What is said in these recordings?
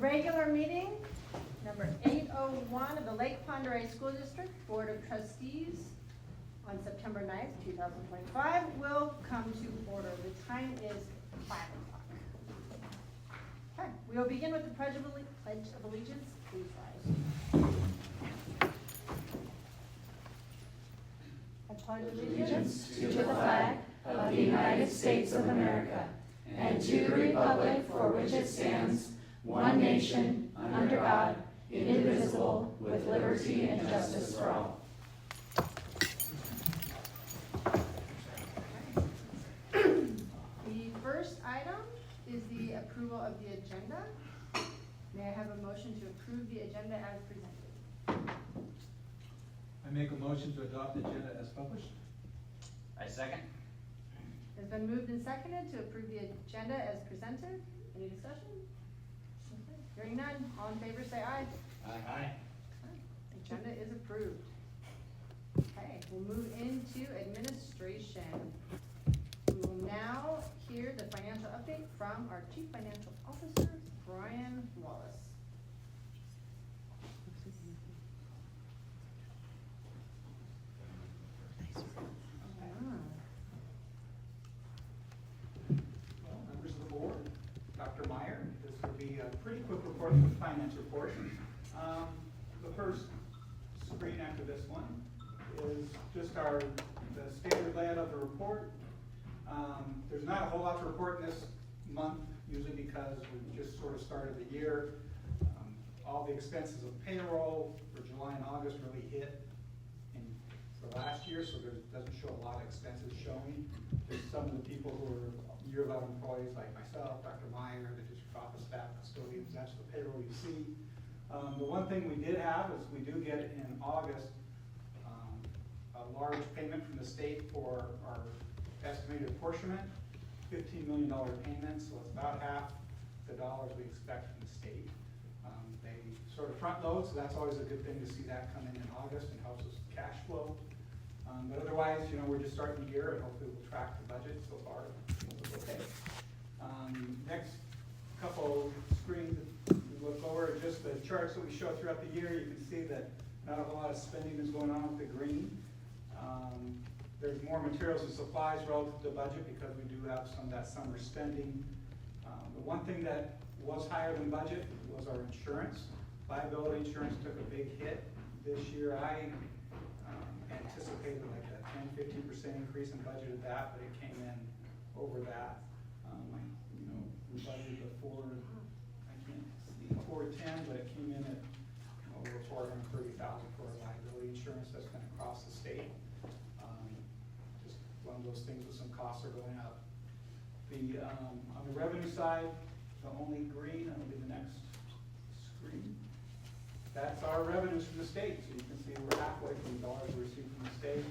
regular meeting, number 801 of the Lake Pond Area School District Board of Trustees on September 9th, 2025 will come to order. The time is 5 o'clock. Okay, we will begin with the Pledge of Allegiance. Please rise. I pledge allegiance to the flag of the United States of America and to the republic for which it stands, one nation, under God, indivisible, with liberty and justice for all. The first item is the approval of the agenda. May I have a motion to approve the agenda as presented? I make a motion to adopt the agenda as published. I second. It's been moved and seconded to approve the agenda as presented. Any discussion? Okay. Hearing none, all in favor say aye. Aye. Agenda is approved. Okay, we'll move into administration. We will now hear the financial update from our Chief Financial Officer, Brian Wallace. Well, members of the board, Dr. Meyer, this will be a pretty quick report of the finance report. The first screen after this one is just the standard layout of the report. There's not a whole lot to report in this month, usually because we just sort of started the year. All the expenses of payroll for July and August really hit for last year, so there doesn't show a lot of expenses showing. There's some of the people who are year-long employees like myself, Dr. Meyer, the district office staff, custodians, that's the payroll you see. The one thing we did have is we do get in August a large payment from the state for our estimated apportionment, $15 million payment, so it's about half the dollars we expect from the state. They sort of front load, so that's always a good thing to see that come in August and helps us with cash flow. But otherwise, we're just starting the year and hopefully we'll track the budget. So far, it's okay. Next couple screens, we look over just the charts that we show throughout the year. You can see that not a whole lot of spending is going on with the green. There's more materials and supplies relative to the budget because we do have some of that summer spending. The one thing that was higher than budget was our insurance. Liability insurance took a big hit this year. I anticipated like a 10-15% increase in budgeted that, but it came in over that. We budgeted before, I can't see, 410, but it came in at over 430,000 for our liability insurance. That's been across the state. Just one of those things with some costs are going up. On the revenue side, the only green, that'll be the next screen. That's our revenues from the state. So you can see we're halfway from the dollars we received from the state.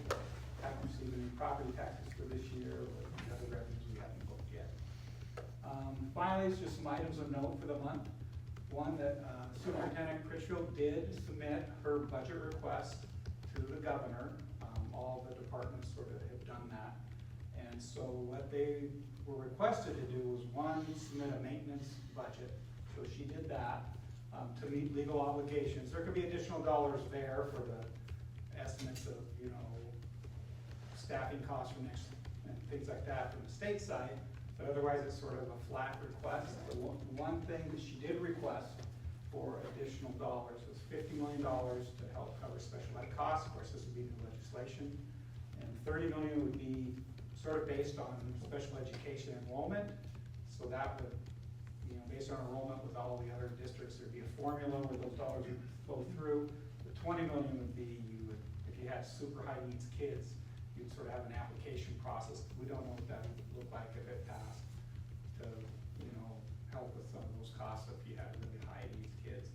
Haven't received any property taxes for this year, but the other revenues we haven't booked yet. Finally, it's just some items of note for the month. One, that Superintendent Critchfield did submit her budget request to the governor. All the departments sort of have done that. And so what they were requested to do was, one, submit a maintenance budget. So she did that to meet legal obligations. There could be additional dollars there for the estimates of, staffing costs for next and things like that from the state side. But otherwise, it's sort of a flat request. The one thing that she did request for additional dollars was $50 million to help cover special ed costs. Of course, this would be new legislation. And $30 million would be sort of based on special education enrollment. So that would, based on enrollment with all the other districts, there'd be a formula where those dollars would flow through. The $20 million would be, if you had super high needs kids, you'd sort of have an application process. We don't know what that would look like if it passed to, help with some of those costs if you had really high needs kids.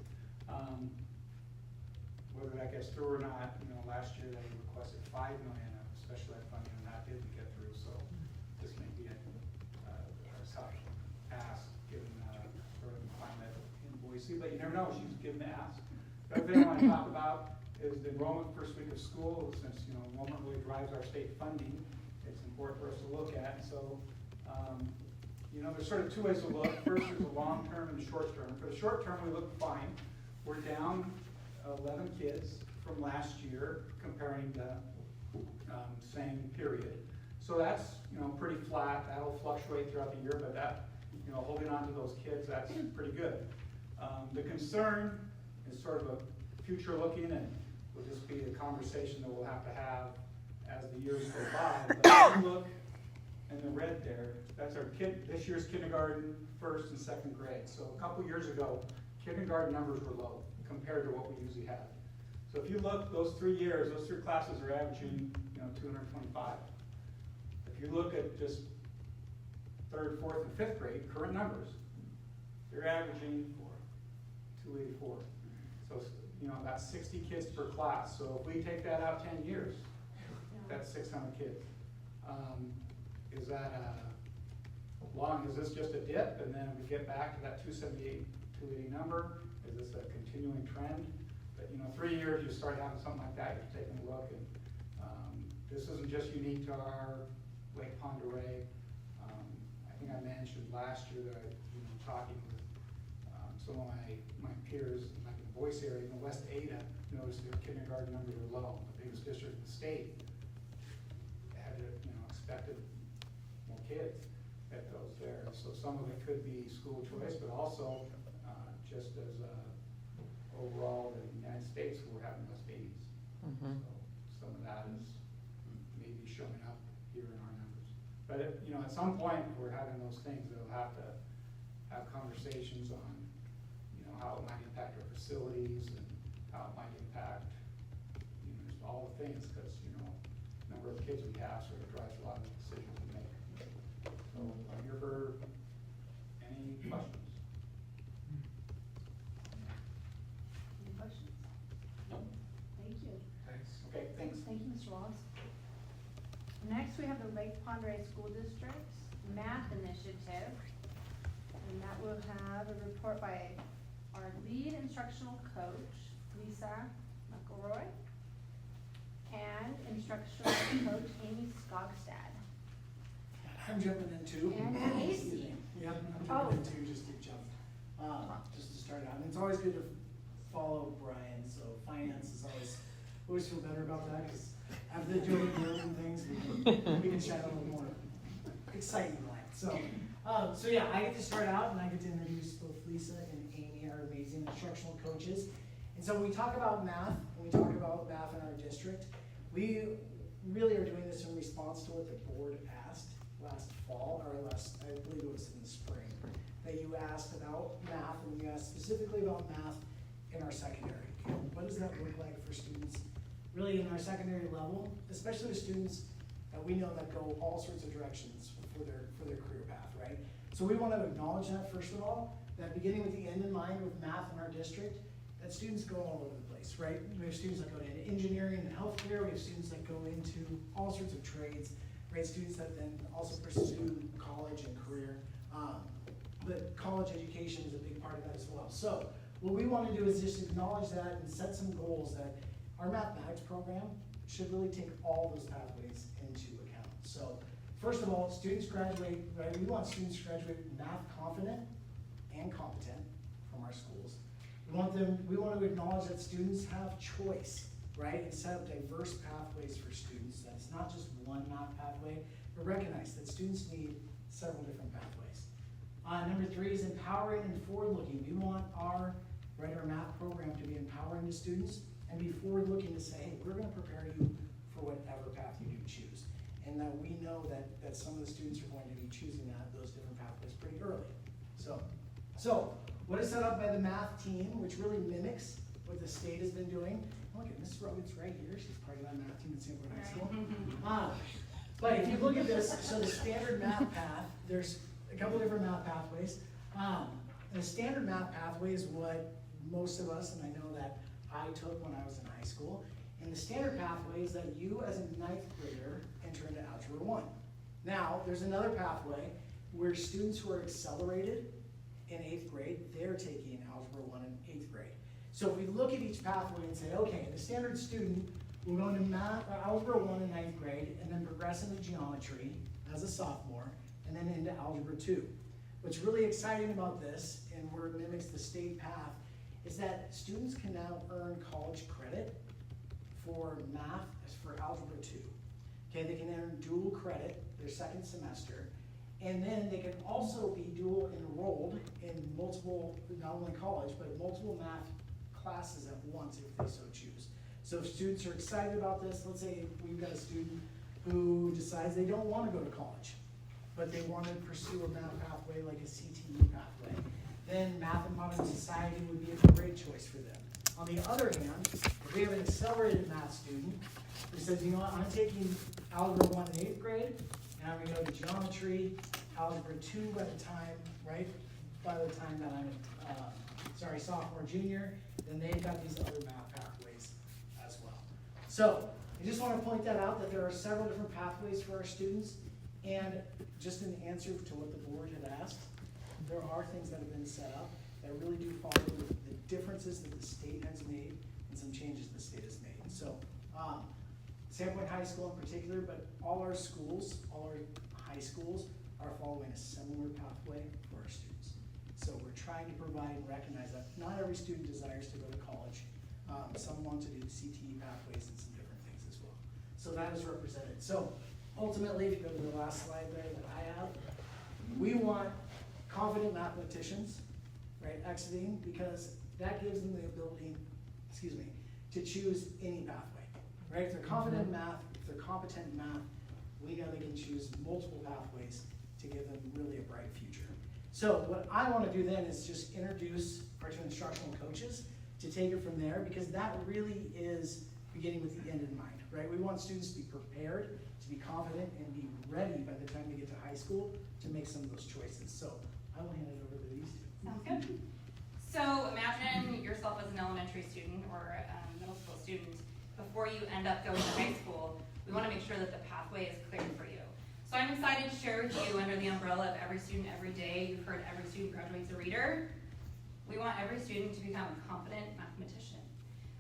Whether that gets through or not, last year they requested $5 million of special ed funding and that didn't get through. So this may be a tough ask given sort of the climate in Boise, but you never know, she's given the ask. The other thing I want to talk about is the enrollment first week of school. Since enrollment really drives our state funding, it's important for us to look at. So you know, there's sort of two ways to look. First, there's a long term and a short term. For the short term, we look fine. We're down 11 kids from last year, comparing the same period. So that's, you know, pretty flat. That'll fluctuate throughout the year, but that, you know, holding on to those kids, that's pretty good. The concern is sort of a future looking, and will just be a conversation that we'll have to have as the years go by. But if you look in the red there, that's our this year's kindergarten, first and second grade. So a couple years ago, kindergarten numbers were low compared to what we usually have. So if you look, those 3 years, those 3 classes are averaging, you know, 225. If you look at just third, fourth, and fifth grade, current numbers, they're averaging 284. So, you know, that's 60 kids per class. So if we take that out 10 years, that's 600 kids. Is that is this just a dip, and then we get back to that 278, 280 number? Is this a continuing trend? But, you know, 3 years, you start having something like that, you're taking a look, and this isn't just unique to our Lake Pond Array. I think I mentioned last year that I was talking with some of my peers, like in the Boyce area, in the West Ada, noticed their kindergarten numbers are low. The biggest district in the state had, you know, expected more kids at those there. So some of it could be school choice, but also just as overall the United States, we're having less babies. So some of that is maybe showing up here in our numbers. But you know, at some point, we're having those things that we'll have to have conversations on, you know, how it might impact our facilities and how it might impact, you know, just all the things, because, you know, the number of kids we have sort of drives a lot of the decisions we make. So I'm here for any questions. Any questions? Thank you. Thanks. Okay, thanks. Thank you, Mr. Wallace. Next, we have the Lake Pond Ray School District's Math Initiative. And that will have a report by our lead instructional coach, Lisa McElroy, and instructional coach, Amy Skogstad. I'm jumping in too. And Casey. Yep, I'm Oh. jumping in too, just to jump, just to start out. And it's always good to follow Brian, so finance is always feel better about that, because after the doing and things, we can shed a little more exciting light. So yeah, I get to start out, and I get to introduce both Lisa and Amy, our amazing instructional coaches. And so when we talk about math, when we talk about math in our district, we really are doing this in response to what the board asked last fall, or I believe it was in the spring, that you asked about math, and you asked specifically about math in our secondary. What does that look like for students really in our secondary level, especially with students that we know that go all sorts of directions for their career path, right? So we want to acknowledge that, first of all, that beginning with the end in mind with math in our district, that students go all over the place, right? We have students that go into engineering and healthcare, we have students that go into all sorts of trades, right? Students that then also pursue college and career. But college education is a big part of that as well. So what we want to do is just acknowledge that and set some goals that our mathematics program should really take all those pathways into account. So first of all, students graduate, right? We want students to graduate math confident and competent from our schools. We want to acknowledge that students have choice, right? And set up diverse pathways for students. That's not just one math pathway, but recognize that students need several different pathways. Number 3 is empowering and forward-looking. We want our math program to be empowering to students and be forward-looking to say, hey, we're going to prepare you for whatever path you do choose. And that we know that some of the students are going to be choosing those different pathways pretty early. So what is set up by the math team, which really mimics what the state has been doing. Look at Mrs. Rogan's right here. She's part of that math team at Sanford High School. But if you look at this, so the standard math path, there's a couple different math pathways. And the standard math pathway is what most of us, and I know that I took when I was in high school. And the standard pathway is that you as a 9th grader enter into Algebra 1. Now, there's another pathway where students who are accelerated in 8th grade, they're taking Algebra 1 in 8th grade. So if we look at each pathway and say, okay, the standard student will go into Algebra 1 in 9th grade and then progress into geometry as a sophomore and then into Algebra 2. What's really exciting about this, and where it mimics the state path, is that students can now earn college credit for math, as for Algebra 2. Okay, they can earn dual credit their second semester, and then they can also be dual enrolled in multiple, not only college, but multiple math classes at once if they so choose. So if students are excited about this, let's say we've got a student who decides they don't want to go to college, but they want to pursue a math pathway like a CTE pathway, then Math and Modern Society would be a great choice for them. On the other hand, if we have an accelerated math student who says, you know what, I'm taking Algebra 1 in 8th grade, and I'm going to go to Geometry, Algebra 2 by the time, right, by the time that I'm, sophomore, junior, then they've got these other math pathways as well. So, I just want to point that out, that there are several different pathways for our students, and just in answer to what the board had asked, there are things that have been set up that really do follow the differences that the state has made and some changes the state has made. So, Sandpoint High School in particular, but all our schools, all our high schools are following a similar pathway for our students. So we're trying to provide and recognize that not every student desires to go to college. Some want to do CTE pathways and some different things as well. So that is represented. So ultimately, if you go to the last slide there that I have, we want confident mathematicians, right, exiting, because that gives them the ability, to choose any pathway, right? If they're confident in math, if they're competent in math, we know they can choose multiple pathways to give them really a bright future. So what I want to do then is just introduce our two instructional coaches to take it from there, because that really is beginning with the end in mind, right? We want students to be prepared, to be confident, and be ready by the time they get to high school to make some of those choices. So I will hand it over to these two. Sounds good. So imagine yourself as an elementary student or a middle school student. Before you end up going to high school, we want to make sure that the pathway is clear for you. So I'm excited to share with you, under the umbrella of every student every day, you've heard every student graduates a reader. We want every student to become a confident mathematician.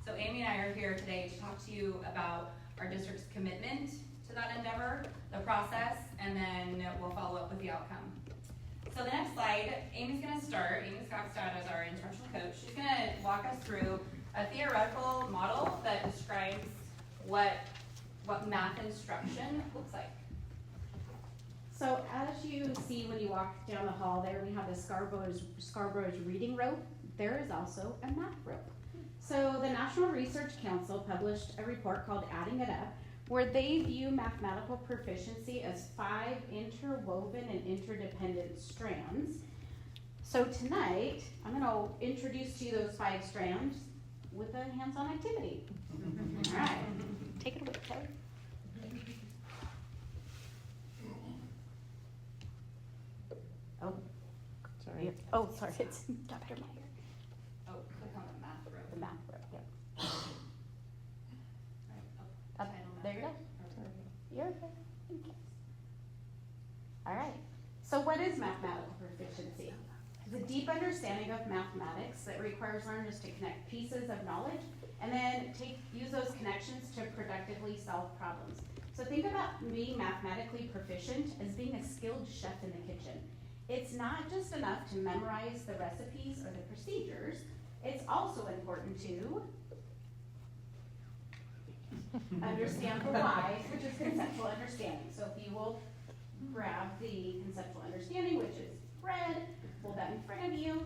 So Amy and I are here today to talk to you about our district's commitment to that endeavor, the process, and then we'll follow up with the outcome. So the next slide, Amy's going to start. Amy Scottstad is our instructional coach. She's going to walk us through a theoretical model that describes what math instruction looks like. So as you see when you walk down the hall there, we have the Scarborough's reading rope. There is also a math rope. So the National Research Council published a report called Adding It Up, where they view mathematical proficiency as 5 interwoven and interdependent strands. So tonight, I'm going to introduce to you those 5 strands with a hands-on activity. All right, take it away, Kelly. Oh, sorry. Oh, sorry, it's Dr. Meyer. Oh, click on the math row. The math rope, yep. Title math There you go. row. You're okay. Thank you. All right. So what is mathematical proficiency? It's a deep understanding of mathematics that requires learners to connect pieces of knowledge and then use those connections to productively solve problems. So think about being mathematically proficient as being a skilled chef in the kitchen. It's not just enough to memorize the recipes or the procedures. It's also important to understand the whys, which is conceptual understanding. So if you will grab the conceptual understanding, which is red, hold that in front of you.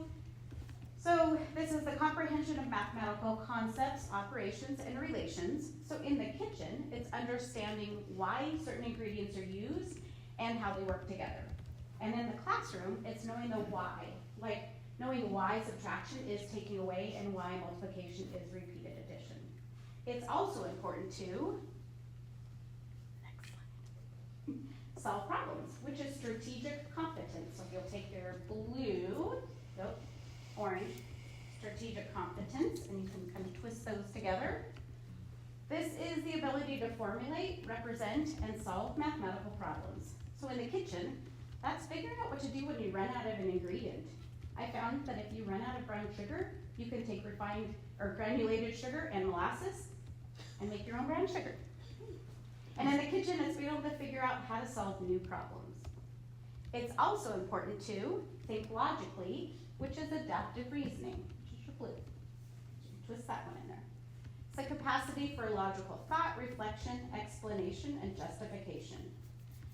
So this is the comprehension of mathematical concepts, operations, and relations. So in the kitchen, it's understanding why certain ingredients are used and how they work together. And in the classroom, it's knowing the why, like knowing why subtraction is taking away and why multiplication is repeated addition. It's also important to solve problems, which is strategic competence. So if you'll take your blue, orange, strategic competence, and you can kind of twist those together. This is the ability to formulate, represent, and solve mathematical problems. So in the kitchen, that's figuring out what to do when you run out of an ingredient. I found that if you run out of brown sugar, you can take refined or granulated sugar and molasses and make your own brown sugar. And in the kitchen, it's being able to figure out how to solve new problems. It's also important to think logically, which is adaptive reasoning, which is your blue. Twist that one in there. It's a capacity for logical thought, reflection, explanation, and justification.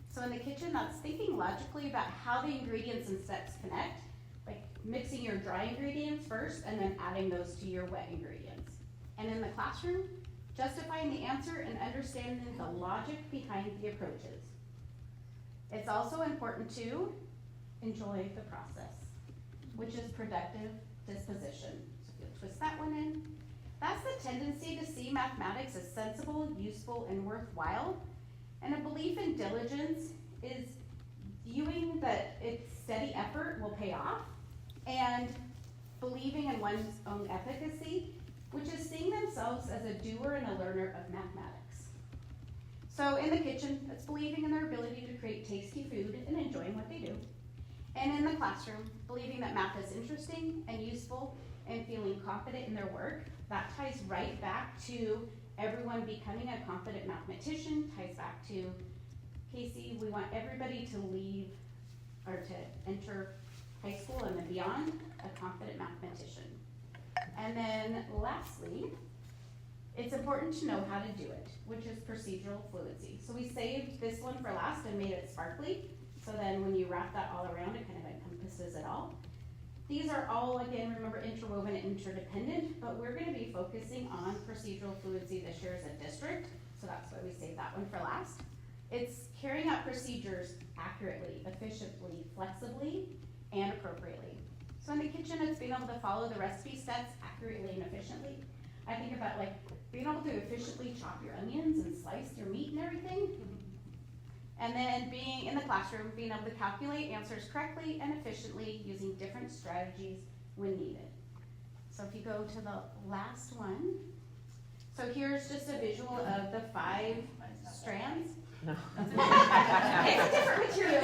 So in the kitchen, that's thinking logically about how the ingredients and steps connect, like mixing your dry ingredients first and then adding those to your wet ingredients. And in the classroom, justifying the answer and understanding the logic behind the approaches. It's also important to enjoy the process, which is productive disposition. So if you'll twist that one in. That's the tendency to see mathematics as sensible, useful, and worthwhile. And a belief in diligence is viewing that its steady effort will pay off, and believing in one's own efficacy, which is seeing themselves as a doer and a learner of mathematics. So in the kitchen, it's believing in their ability to create tasty food and enjoying what they do. And in the classroom, believing that math is interesting and useful and feeling confident in their work. That ties right back to everyone becoming a confident mathematician, ties back to Casey, we want everybody to leave or to enter high school and then beyond a confident mathematician. And then lastly, it's important to know how to do it, which is procedural fluency. So we saved this one for last and made it sparkly. So then when you wrap that all around, it kind of encompasses it all. These are all, again, remember, interwoven and interdependent, but we're going to be focusing on procedural fluency this year as a district, so that's why we saved that one for last. It's carrying out procedures accurately, efficiently, flexibly, and appropriately. So in the kitchen, it's being able to follow the recipe steps accurately and efficiently. I think about like being able to efficiently chop your onions and slice your meat and everything. And then being in the classroom, being able to calculate answers correctly and efficiently using different strategies when needed. So if you go to the last one. So here's just a visual of the 5 strands. No. It's a different material.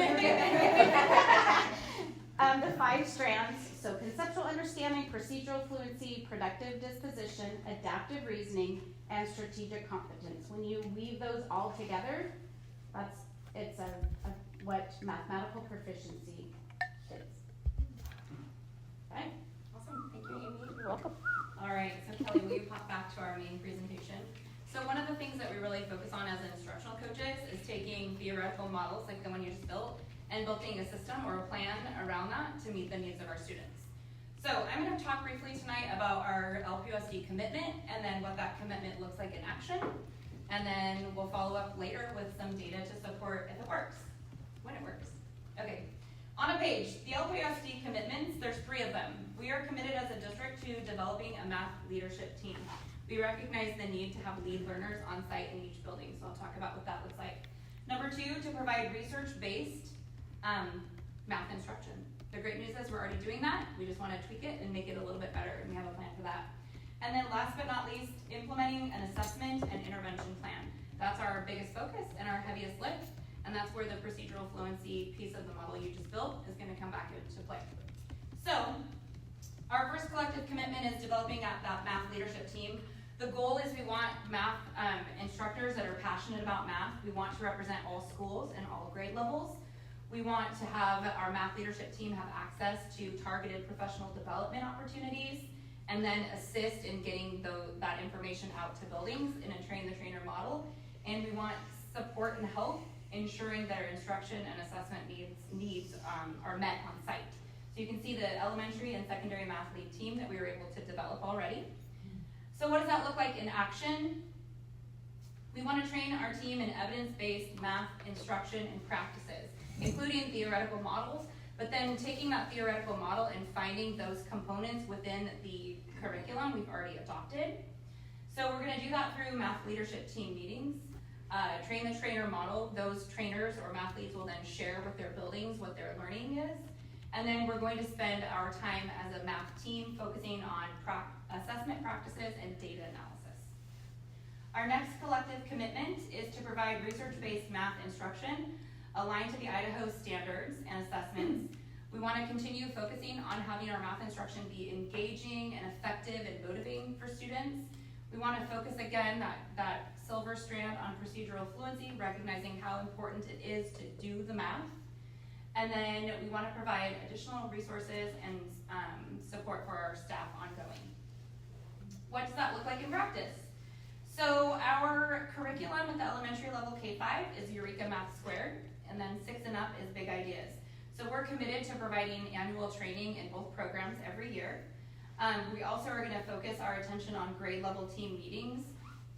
The 5 strands, so conceptual understanding, procedural fluency, productive disposition, adaptive reasoning, and strategic competence. When you weave those all together, it's what mathematical proficiency is. Okay? Awesome, thank you, Amy. You're welcome. All right, so Kelly, will you pop back to our main presentation? So one of the things that we really focus on as instructional coaches is taking theoretical models like the one you just built and building a system or a plan around that to meet the needs of our students. So I'm going to talk briefly tonight about our LPOSD commitment and then what that commitment looks like in action. And then we'll follow up later with some data to support if it works, when it works. Okay, on a page, the LPOSD commitments, there's 3 of them. We are committed as a district to developing a math leadership team. We recognize the need to have lead learners on site in each building, so I'll talk about what that looks like. Number 2, to provide research-based math instruction. The great news is we're already doing that. We just want to tweak it and make it a little bit better, and we have a plan for that. And then last but not least, implementing an assessment and intervention plan. That's our biggest focus and our heaviest lift, and that's where the procedural fluency piece of the model you just built is going to come back into play. So, our first collective commitment is developing that math leadership team. The goal is we want math instructors that are passionate about math. We want to represent all schools and all grade levels. We want to have our math leadership team have access to targeted professional development opportunities, and then assist in getting that information out to buildings in a train-the-trainer model. And we want support and help ensuring that our instruction and assessment needs are met on site. So you can see the elementary and secondary math lead team that we were able to develop already. So what does that look like in action? We want to train our team in evidence-based math instruction and practices, including theoretical models, but then taking that theoretical model and finding those components within the curriculum we've already adopted. So we're going to do that through math leadership team meetings. Train the trainer model, those trainers or math leads will then share with their buildings what their learning is. And then we're going to spend our time as a math team focusing on assessment practices and data analysis. Our next collective commitment is to provide research-based math instruction aligned to the Idaho standards and assessments. We want to continue focusing on having our math instruction be engaging and effective and motivating for students. We want to focus again that silver strand on procedural fluency, recognizing how important it is to do the math. And then we want to provide additional resources and support for our staff ongoing. What does that look like in practice? So our curriculum at the elementary level K-5 is Eureka Math Squared, and then 6 and up is Big Ideas. So we're committed to providing annual training in both programs every year. We also are going to focus our attention on grade level team meetings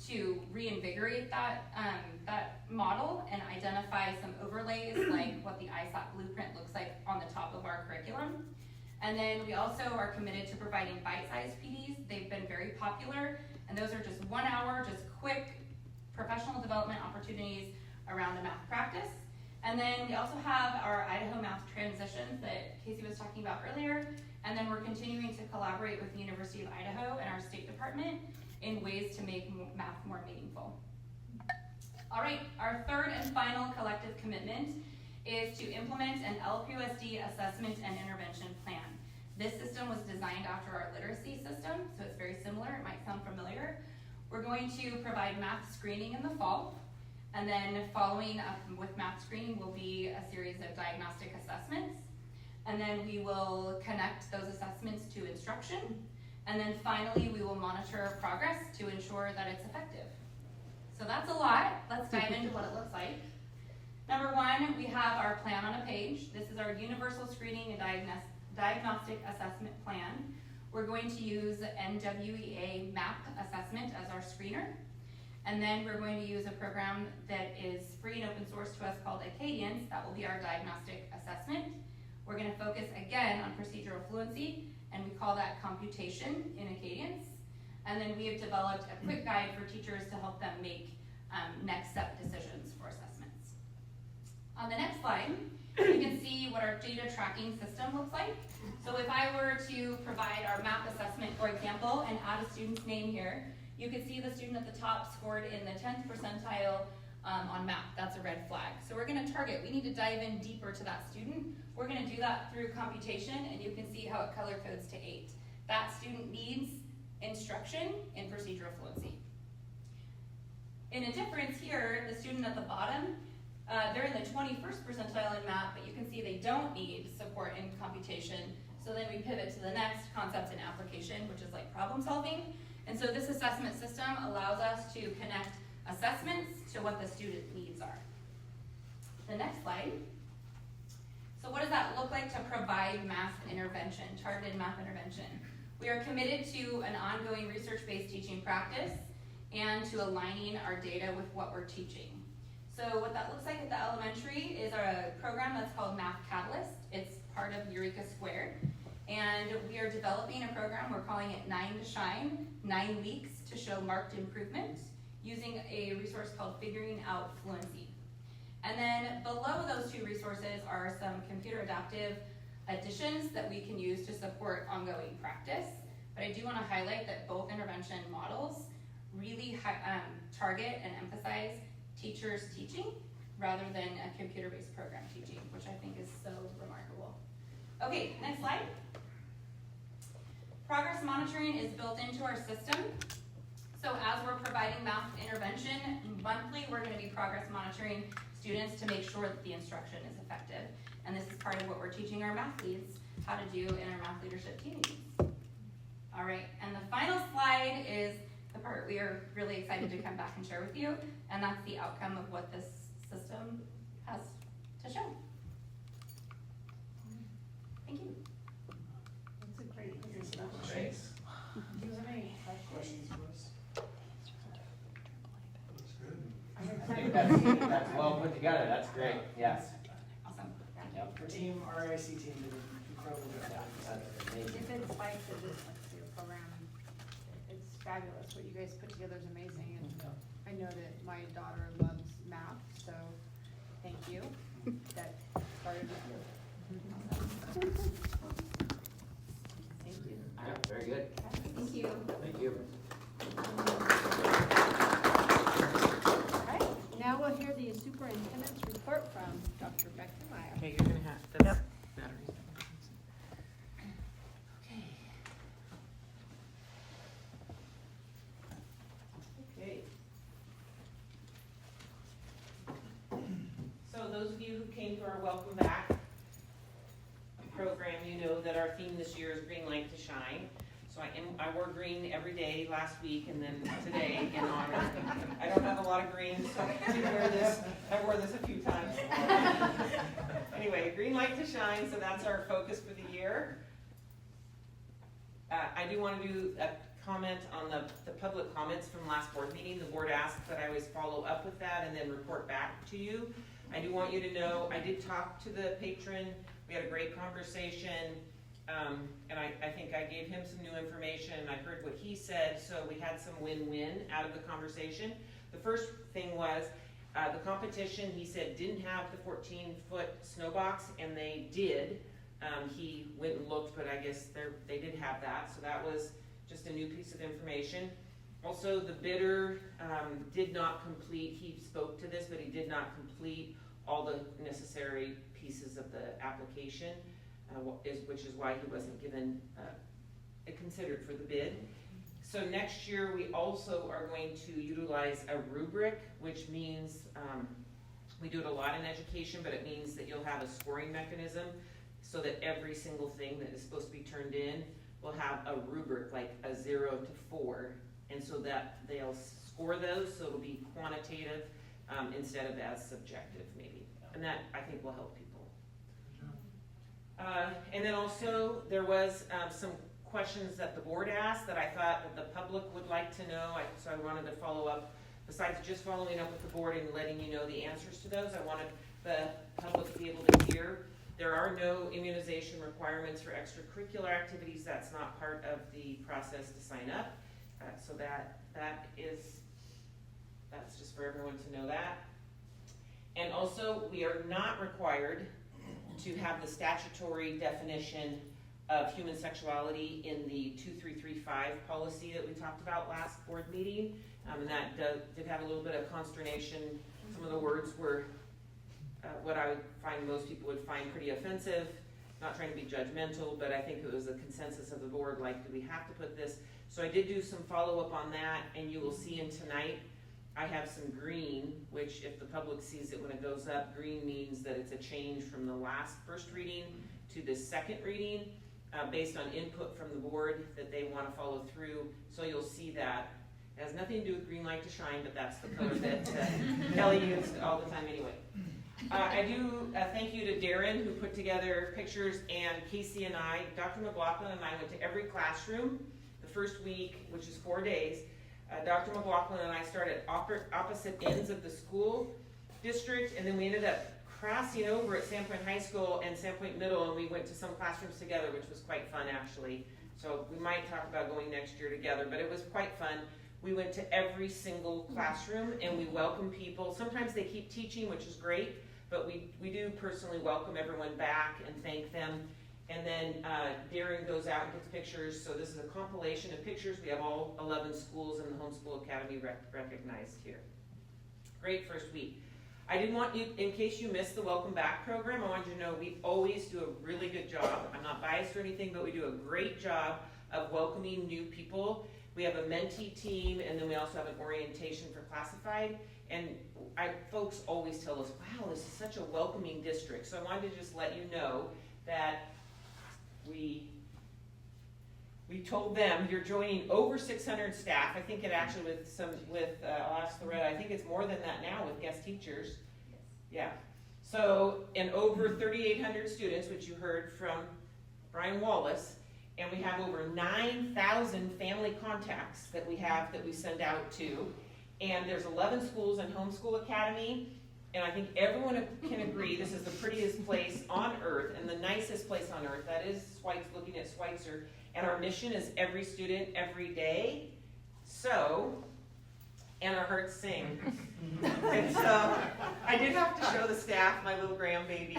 to reinvigorate that model and identify some overlays like what the ISAP blueprint looks like on the top of our curriculum. And then we also are committed to providing bite-sized PDs. They've been very popular, and those are just 1 hour, just quick professional development opportunities around a math practice. And then we also have our Idaho math transitions that Casey was talking about earlier. And then we're continuing to collaborate with the University of Idaho and our State Department in ways to make math more meaningful. All right, our third and final collective commitment is to implement an LPOSD assessment and intervention plan. This system was designed after our literacy system, so it's very similar. It might sound familiar. We're going to provide math screening in the fall, and then following up with math screening will be a series of diagnostic assessments, and then we will connect those assessments to instruction, and then finally we will monitor progress to ensure that it's effective. So that's a lot. Let's dive into what it looks like. Number 1, we have our plan on a page. This is our universal screening and diagnostic assessment plan. We're going to use NWEA MAP assessment as our screener. And then we're going to use a program that is free and open source to us called Acadience. That will be our diagnostic assessment. We're going to focus again on procedural fluency, and we call that computation in Acadience. And then we have developed a quick guide for teachers to help them make next step decisions for assessments. On the next slide, you can see what our data tracking system looks like. So if I were to provide our MAP assessment, for example, and add a student's name here, you can see the student at the top scored in the 10th percentile on MAP. That's a red flag. So we're going to target. We need to dive in deeper to that student. We're going to do that through computation, and you can see how it color codes to 8. That student needs instruction in procedural fluency. In a difference here, the student at the bottom, they're in the 21st percentile in MAP, but you can see they don't need support in computation. So then we pivot to the next concept in application, which is like problem solving. And so this assessment system allows us to connect assessments to what the student needs are. The next slide. So what does that look like to provide math intervention, targeted math intervention? We are committed to an ongoing research-based teaching practice and to aligning our data with what we're teaching. So what that looks like at the elementary is a program that's called Math Catalyst. It's part of Eureka Squared. And we are developing a program, we're calling it 9 to Shine, 9 weeks to show marked improvement, using a resource called Figuring Out Fluency. And then below those 2 resources are some computer adaptive additions that we can use to support ongoing practice. But I do want to highlight that both intervention models really target and emphasize teachers teaching rather than a computer-based program teaching, which I think is so remarkable. Okay, next slide. Progress monitoring is built into our system. So as we're providing math intervention monthly, we're going to be progress monitoring students to make sure that the instruction is effective. And this is part of what we're teaching our math leads how to do in our math leadership team meetings. All right, and the final slide is the part we are really excited to come back and share with you, and that's the outcome of what this system has to show. Thank you. That's a great presentation. Great. Do you have any Questions for us? I'm I excited think to see that's well put together. That's great. Yes. Awesome. Yep. Our RIC team did an incredible Yeah, job. that's amazing. If it spikes to this next year program, it's fabulous. What you guys put together is amazing. And I know that my daughter loves math, so thank you. That started with you. Thank you. Yeah, very good. Thank you. Thank you. All right, now we'll hear the superintendent's report from Dr. Becky Meyer. Okay, you're gonna have this battery. Okay. So those of you who came to our welcome back program, you know that our theme this year is Green Light to Shine. So I wore green every day last week and then today in honor. I don't have a lot of green, so I did wear this. I wore this a few times. Anyway, Green Light to Shine, so that's our focus for the year. I do want to do a comment on the public comments from last board meeting. The board asked that I always follow up with that and then report back to you. I do want you to know, I did talk to the patron. We had a great conversation. And I think I gave him some new information, and I heard what he said, so we had some win-win out of the conversation. The first thing was, the competition, he said, didn't have the 14-foot snow box, and they did. He went and looked, but I guess they did have that, so that was just a new piece of information. Also, the bidder did not complete, he spoke to this, but he did not complete all the necessary pieces of the application. Which is why he wasn't given considered for the bid. So next year we also are going to utilize a rubric, which means we do it a lot in education, but it means that you'll have a scoring mechanism so that every single thing that is supposed to be turned in will have a rubric, like a 0 to 4, and so that they'll score those, so it'll be quantitative instead of as subjective maybe, and that I think will help people. And then also there was some questions that the board asked that I thought that the public would like to know, so I wanted to follow up. Besides just following up with the board and letting you know the answers to those, I wanted the public to be able to hear. There are no immunization requirements for extracurricular activities. That's not part of the process to sign up. So that's just for everyone to know that. And also, we are not required to have the statutory definition of human sexuality in the 2335 policy that we talked about last board meeting. And that did have a little bit of consternation. Some of the words were what I would find most people would find pretty offensive. Not trying to be judgmental, but I think it was a consensus of the board, like, do we have to put this? So I did do some follow-up on that, and you will see in tonight I have some green, which if the public sees it when it goes up, green means that it's a change from the first reading to the second reading based on input from the board that they want to follow through. So you'll see that. It has nothing to do with Green Light to Shine, but that's the color that Kelly used all the time anyway. I do thank you to Darren, who put together pictures, and Casey and I, Dr. McLaughlin and I went to every classroom the first week, which is 4 days. Dr. McLaughlin and I started opposite ends of the school district, and then we ended up crossing over at Sandpoint High School and Sandpoint Middle, and we went to some classrooms together, which was quite fun actually. So we might talk about going next year together, but it was quite fun. We went to every single classroom and we welcome people. Sometimes they keep teaching, which is great, but we do personally welcome everyone back and thank them. And then Darren goes out and gets pictures. So this is a compilation of pictures. We have all 11 schools in the Homeschool Academy recognized here. Great first week. I didn't want you, in case you missed the Welcome Back program, I wanted you to know we always do a really good job. I'm not biased or anything, but we do a great job of welcoming new people. We have a mentee team, and then we also have an orientation for classified. And folks always tell us, wow, this is such a welcoming district. So I wanted to just let you know that we told them you're joining over 600 staff. I think it actually I'll ask Loretta, I think it's more than that now with guest teachers. Yeah. So, and over 3,800 students, which you heard from Brian Wallace, and we have over 9,000 family contacts that we send out to. And there's 11 schools in Homeschool Academy, and I think everyone can agree this is the prettiest place on earth and the nicest place on earth. That is looking at Schweitzer. And our mission is every student, every day. So, and our hearts sing. And so, I did have to show the staff my little grandbaby.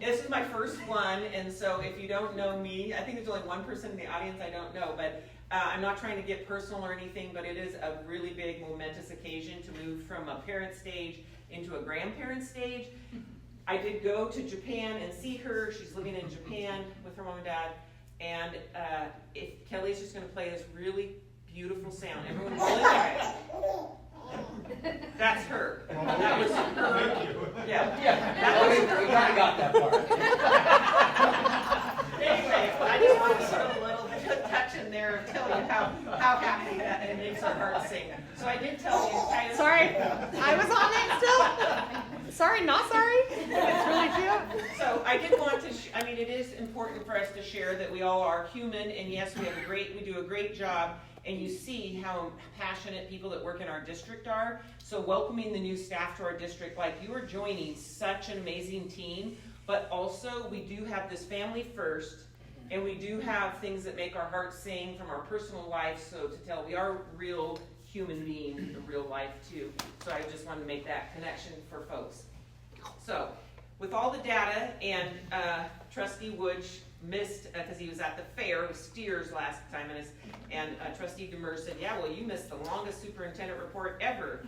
This is my first one, and so if you don't know me, I think there's only one person in the audience I don't know, but I'm not trying to get personal or anything, but it is a really big, momentous occasion to move from a parent stage into a grandparent stage. I did go to Japan and see her. She's living in Japan with her mom and dad. And if Kelly's just going to play this really beautiful sound. Everyone roll it back. That's her. That was her. Yeah. That was her. We kind of got that part. Sorry, not sorry. It's really cute. So I did want to, it is important for us to share that we all are human, and yes, we do a great job, and you see how passionate people that work in our district are. So welcoming the new staff to our district, like you are joining such an amazing team, but also we do have this family first, and we do have things that make our hearts sing from our personal life, so to tell we are real human beings in real life too. So I just wanted to make that connection for folks. So, with all the data, and Trustee Wood missed, because he was at the fair with steers last time, and Trustee Demers said, yeah, well, you missed the longest superintendent report ever.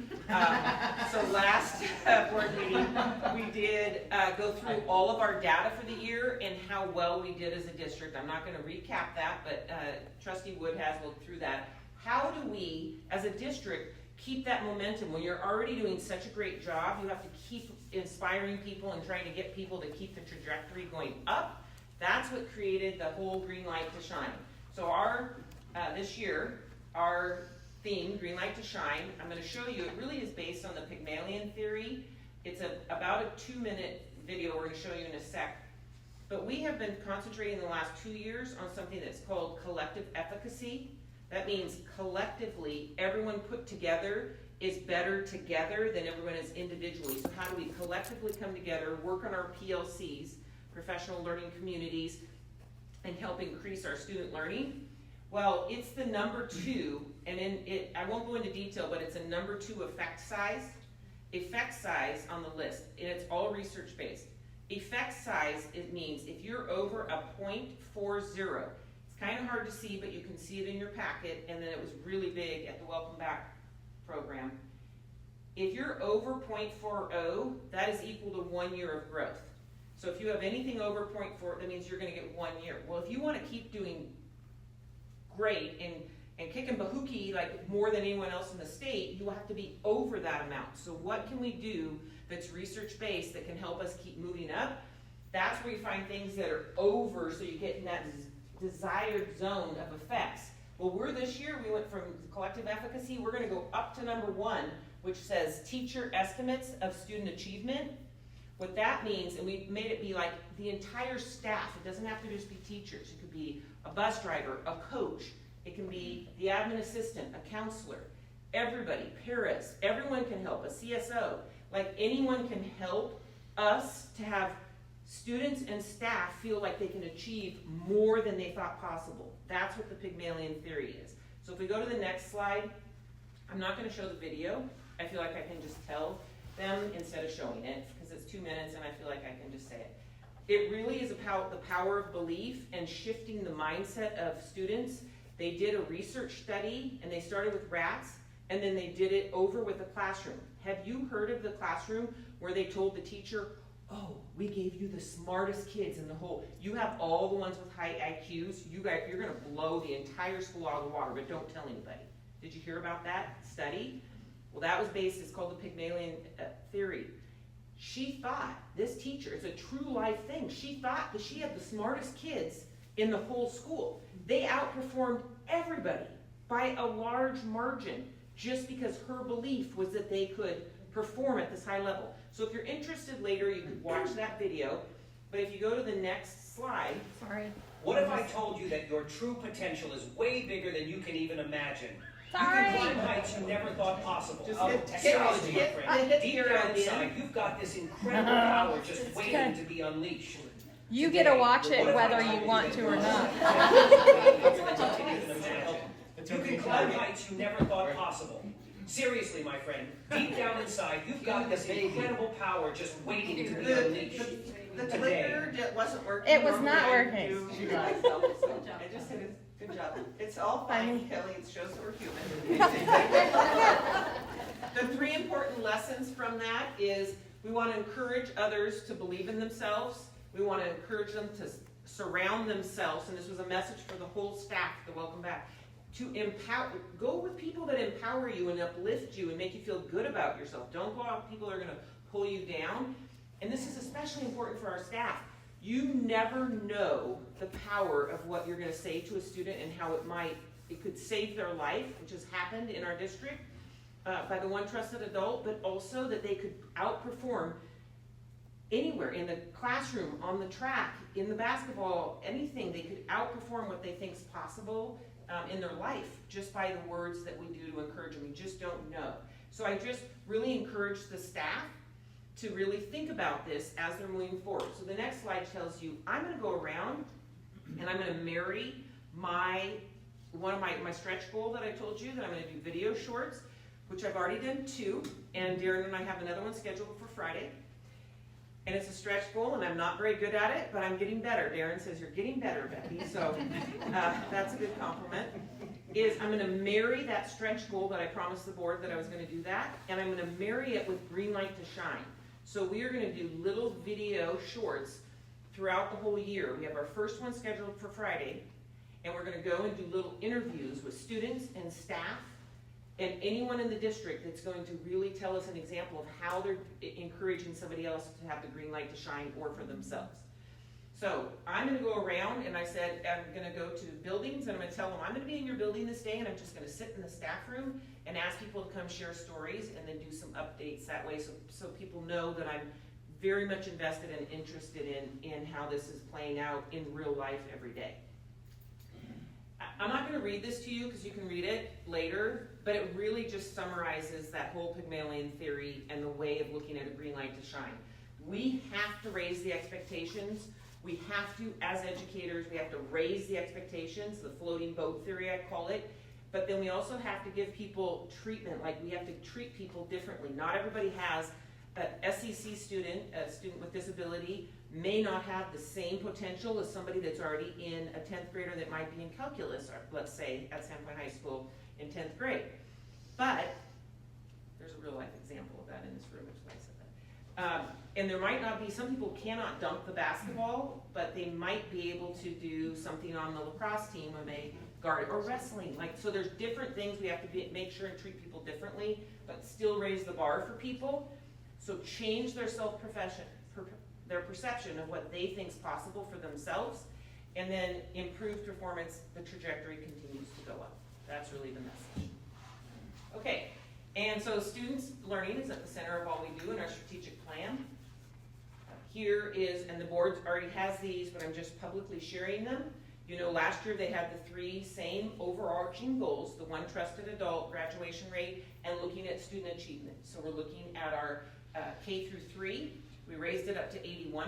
So last board meeting, we did go through all of our data for the year and how well we did as a district. I'm not going to recap that, but Trustee Wood has looked through that. How do we, as a district, keep that momentum? When you're already doing such a great job, you have to keep inspiring people and trying to get people to keep the trajectory going up. That's what created the whole Green Light to Shine. So this year, our theme, Green Light to Shine, I'm going to show you, it really is based on the Pygmalion theory. It's about a 2-minute video we're going to show you in a sec. But we have been concentrating the last 2 years on something that's called collective efficacy. That means collectively, everyone put together is better together than everyone is individually. So how do we collectively come together, work on our PLCs, professional learning communities, and help increase our student learning? Well, it's the number 2, and I won't go into detail, but it's a number 2 effect size on the list, and it's all research-based. Effect size, it means if you're over a 0.40, kind of hard to see, but you can see it in your packet, and then it was really big at the Welcome Back program. If you're over 0.40, that is equal to 1 year of growth. So if you have anything over 0.4, that means you're going to get 1 year. Well, if you want to keep doing great and kicking bahookie like more than anyone else in the state, you have to be over that amount. So what can we do that's research-based that can help us keep moving up? That's where you find things that are over, so you get in that desired zone of effects. Well, this year we went from collective efficacy, we're going to go up to number 1, which says teacher estimates of student achievement. What that means, and we made it be like the entire staff, it doesn't have to just be teachers, it could be a bus driver, a coach, it can be the admin assistant, a counselor, everybody, paras, everyone can help, a CSO, like anyone can help us to have students and staff feel like they can achieve more than they thought possible. That's what the Pygmalion theory is. So if we go to the next slide, I'm not going to show the video. I feel like I can just tell them instead of showing it because it's 2 minutes and I feel like I can just say it. It really is about the power of belief and shifting the mindset of students. They did a research study and they started with rats and then they did it over with the classroom. Have you heard of the classroom where they told the teacher, oh, we gave you the smartest kids in the whole, you have all the ones with high IQs, you're going to blow the entire school out of the water, but don't tell anybody. Did you hear about that study? Well, that was based, it's called the Pygmalion theory. She thought, this teacher, it's a true life thing, she thought that she had the smartest kids in the whole school. They outperformed everybody by a large margin just because her belief was that they could perform at this high level. So if you're interested later, you could watch that video. But if you go to the next slide. Sorry. What if I told you that your true potential is way bigger than you can even imagine? Sorry. You can climb heights you never thought possible. Just Oh, hit technology, my friend. Deep your down idea. inside, you've got this incredible power just waiting to be unleashed. You get to watch it whether you want to or not. You can climb heights you never thought possible. Seriously, my friend, deep down inside, you've got this incredible power just waiting to be unleashed. The Today. clicker wasn't working. It was not Normally I working. do- I just said it's good job. It's all fine, Kelly. It shows that we're human. The 3 important lessons from that is we want to encourage others to believe in themselves. We want to encourage them to surround themselves, and this was a message for the whole staff, the Welcome Back, to empower, go with people that empower you and uplift you and make you feel good about yourself. Don't go out with people that are going to pull you down. And this is especially important for our staff. You never know the power of what you're going to say to a student and how it could save their life, which has happened in our district by the one trusted adult, but also that they could outperform anywhere, in the classroom, on the track, in the basketball, anything. They could outperform what they think is possible in their life just by the words that we do to encourage them. You just don't know. So I just really encourage the staff to really think about this as they're moving forward. So the next slide tells you, I'm going to go around and I'm going to marry one of my stretch goal that I told you that I'm going to do video shorts, which I've already done 2, and Darren and I have another one scheduled for Friday. And it's a stretch goal, and I'm not very good at it, but I'm getting better. Darren says, you're getting better, Becky, so that's a good compliment. I'm going to marry that stretch goal that I promised the board that I was going to do that, and I'm going to marry it with green light to shine. So we are going to do little video shorts throughout the whole year. We have our first one scheduled for Friday, and we're going to go and do little interviews with students and staff and anyone in the district that's going to really tell us an example of how they're encouraging somebody else to have the green light to shine or for themselves. So I'm going to go around, and I said I'm going to go to buildings, and I'm going to tell them I'm going to be in your building this day, and I'm just going to sit in the staff room and ask people to come share stories and then do some updates that way so people know that I'm very much invested and interested in how this is playing out in real life every day. I'm not going to read this to you because you can read it later, but it really just summarizes that whole Pygmalion theory and the way of looking at a green light to shine. We have to raise the expectations. We have to, as educators, we have to raise the expectations, the floating boat theory I call it, but then we also have to give people treatment, like we have to treat people differently. Not everybody has an SEC student, a student with disability, may not have the same potential as somebody that's already in a 10th grader that might be in calculus, or let's say at Sandpoint High School in 10th grade. But there's a real life example of that in this room, which is why I said that. And there might not be, some people cannot dunk the basketball, but they might be able to do something on the lacrosse team when they guard, or wrestling. So there's different things we have to make sure and treat people differently, but still raise the bar for people. So change their their perception of what they think is possible for themselves, and then improve performance, the trajectory continues to go up. That's really the message. Okay, and so students' learning is at the center of all we do in our strategic plan. Here is, and the board already has these, but I'm just publicly sharing them. You know, last year they had the 3 same overarching goals, the 1 trusted adult, graduation rate, and looking at student achievement. So we're looking at our K through 3. We raised it up to 81%.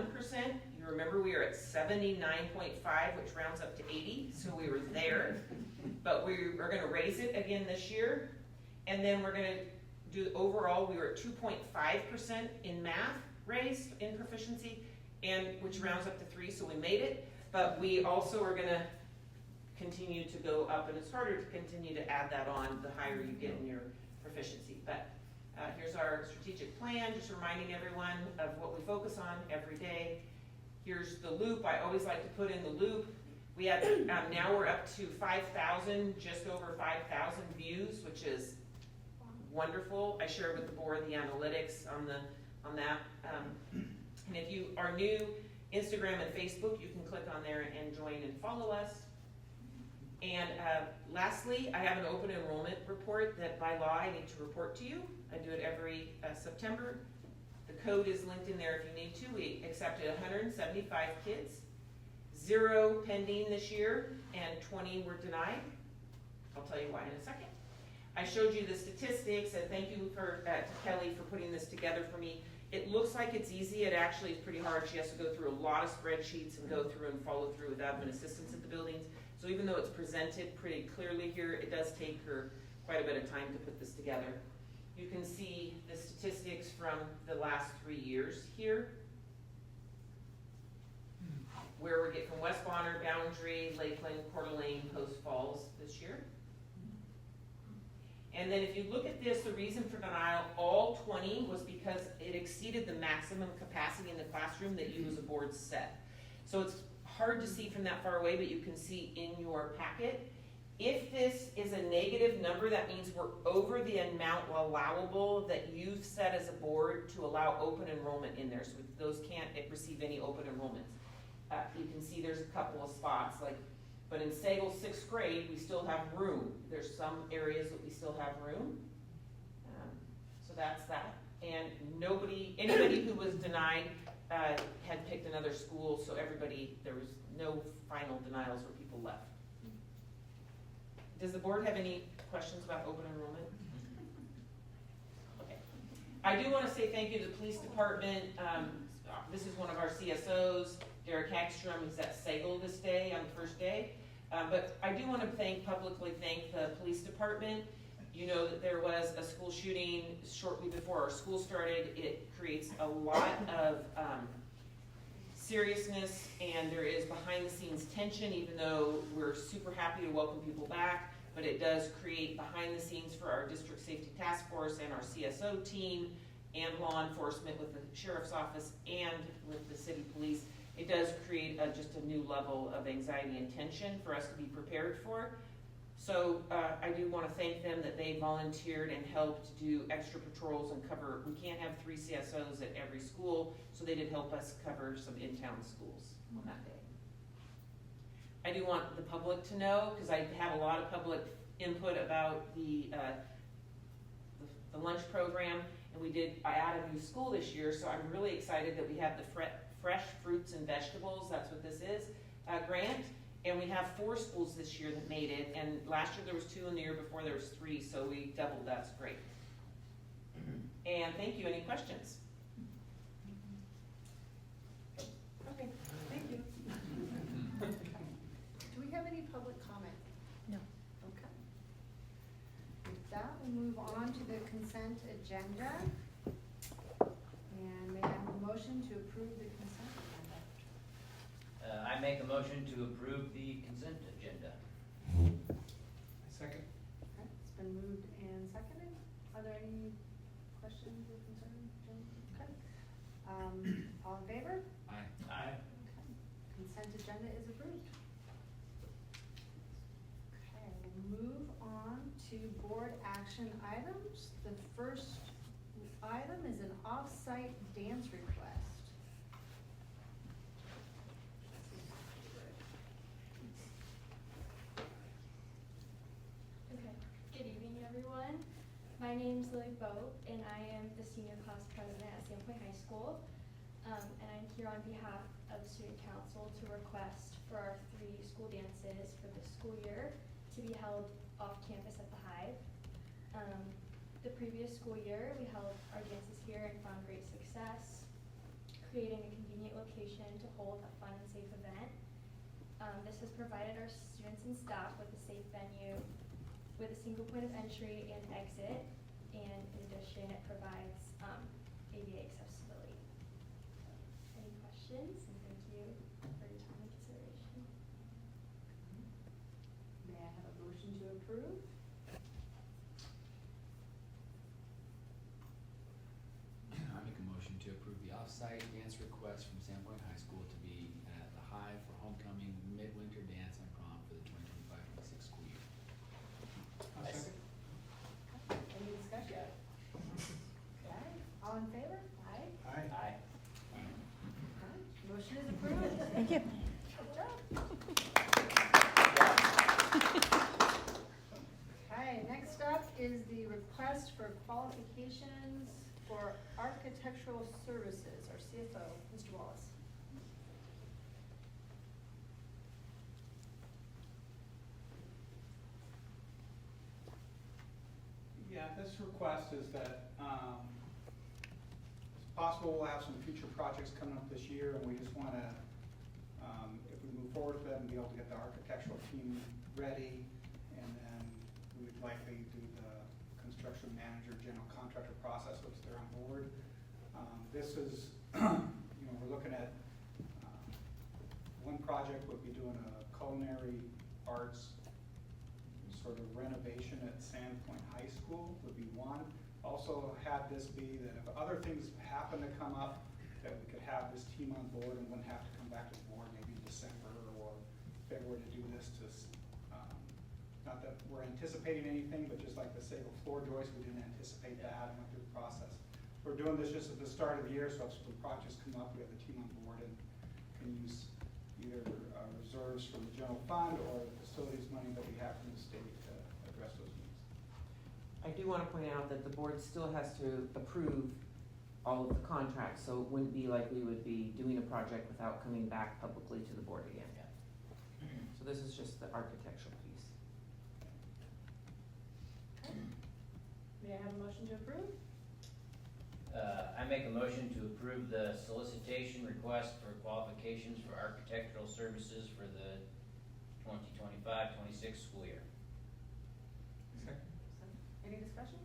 You remember we were at 79.5, which rounds up to 80, so we were there. But we are going to raise it again this year. And then we're going to do, overall, we were at 2.5% in math raised in proficiency, and which rounds up to 3, so we made it. But we also are going to continue to go up, and it's harder to continue to add that on the higher you get in your proficiency. But here's our strategic plan, just reminding everyone of what we focus on every day. Here's the loop. I always like to put in the loop. We have, now we're up to 5,000, just over 5,000 views, which is wonderful. I shared with the board the analytics on that. And if you are new, Instagram and Facebook, you can click on there and join and follow us. And lastly, I have an open enrollment report that by law I need to report to you. I do it every September. The code is linked in there if you need to. We accepted 175 kids, 0 pending this year, and 20 were denied. I'll tell you why in a second. I showed you the statistics, and thank you to Kelly for putting this together for me. It looks like it's easy. It actually is pretty hard. She has to go through a lot of spreadsheets and go through and follow through with admin assistance at the buildings. So even though it's presented pretty clearly here, it does take her quite a bit of time to put this together. You can see the statistics from the last 3 years here, where we get from West Bonner, Boundary, Lakeland, Coeur d'Alene, Post Falls this year. And then if you look at this, the reason for denial, all 20, was because it exceeded the maximum capacity in the classroom that you as a board set. So it's hard to see from that far away, but you can see in your packet. If this is a negative number, that means we're over the amount allowable that you've set as a board to allow open enrollment in there. So those can't receive any open enrollments. You can see there's a couple of spots, but in Sagal 6th grade, we still have room. There's some areas that we still have room. So that's that. And anybody who was denied had picked another school, so everybody, there was no final denials where people left. Does the board have any questions about open enrollment? Okay. I do want to say thank you to the police department. This is one of our CSOs, Derek Hagstrom. He's at Sagal this day, on the first day. But I do want to publicly thank the police department. You know that there was a school shooting shortly before our school started. It creates a lot of seriousness, and there is behind the scenes tension, even though we're super happy to welcome people back, but it does create behind the scenes for our district safety task force and our CSO team and law enforcement with the sheriff's office and with the city police. It does create just a new level of anxiety and tension for us to be prepared for. So I do want to thank them that they volunteered and helped do extra patrols and cover. We can't have 3 CSOs at every school, so they did help us cover some in-town schools on that day. I do want the public to know, because I had a lot of public input about the lunch program, and I added a new school this year, so I'm really excited that we have the fresh fruits and vegetables, that's what this is, grant. And we have 4 schools this year that made it, and last year there was 2, and the year before there was 3, so we doubled. That's great. And thank you. Any questions? Okay, thank you. Do we have any public comment? No. Okay. With that, we'll move on to the consent agenda. And may I have a motion to approve the consent agenda? I make a motion to approve the consent agenda. Second. Okay, it's been moved and seconded. Are there any questions or concerns, Jim? Okay. All in favor? Aye. Aye. Okay. Consent agenda is approved. Okay, we'll move on to board action items. The first item is an off-site dance request. Good evening, everyone. My name's Lily Boat, and I am the senior class president at Sandpoint High School. And I'm here on behalf of student council to request for our 3 school dances for this school year to be held off campus at the Hive. The previous school year, we held our dances here and found great success, creating a convenient location to hold a fun and safe event. This has provided our students and staff with a safe venue with a single point of entry and exit, and in addition, it provides ADA accessibility. Any questions? And thank you for your time and consideration. May I have a motion to approve? I make a motion to approve the off-site dance request from Sandpoint High School to be at the Hive for homecoming midwinter dance and prom for the 2025-26 school year. Second. Any discussion? Okay, all in favor? Aye. Aye. Aye. Okay, motion is approved. Thank you. Good job. Okay, next up is the request for qualifications for architectural services, our CFO, Mr. Wallace. Yeah, this request is that, it's possible we'll have some future projects coming up this year, and we just wanna, if we move forward with them, be able to get the architectural team ready, and then we would likely do the construction manager, general contractor process once they're on board. This is, we're looking at, one project would be doing a culinary arts sort of renovation at Sandpoint High School would be one. Also have this be that if other things happen to come up, that we could have this team on board and wouldn't have to come back to the board maybe in December or February to do this to, not that we're anticipating anything, but just like the Sagal floor joist, we didn't anticipate that and went through the process. We're doing this just at the start of the year, so if some projects come up, we have the team on board and can use either reserves from the general fund or the facilities money that we have from the state to address those needs. I do want to point out that the board still has to approve all of the contracts, so it wouldn't be like we would be doing a project without coming back publicly to the board again. So this is just the architectural piece. May I have a motion to approve? I make a motion to approve the solicitation request for qualifications for architectural services for the 2025-26 school year. Any discussion?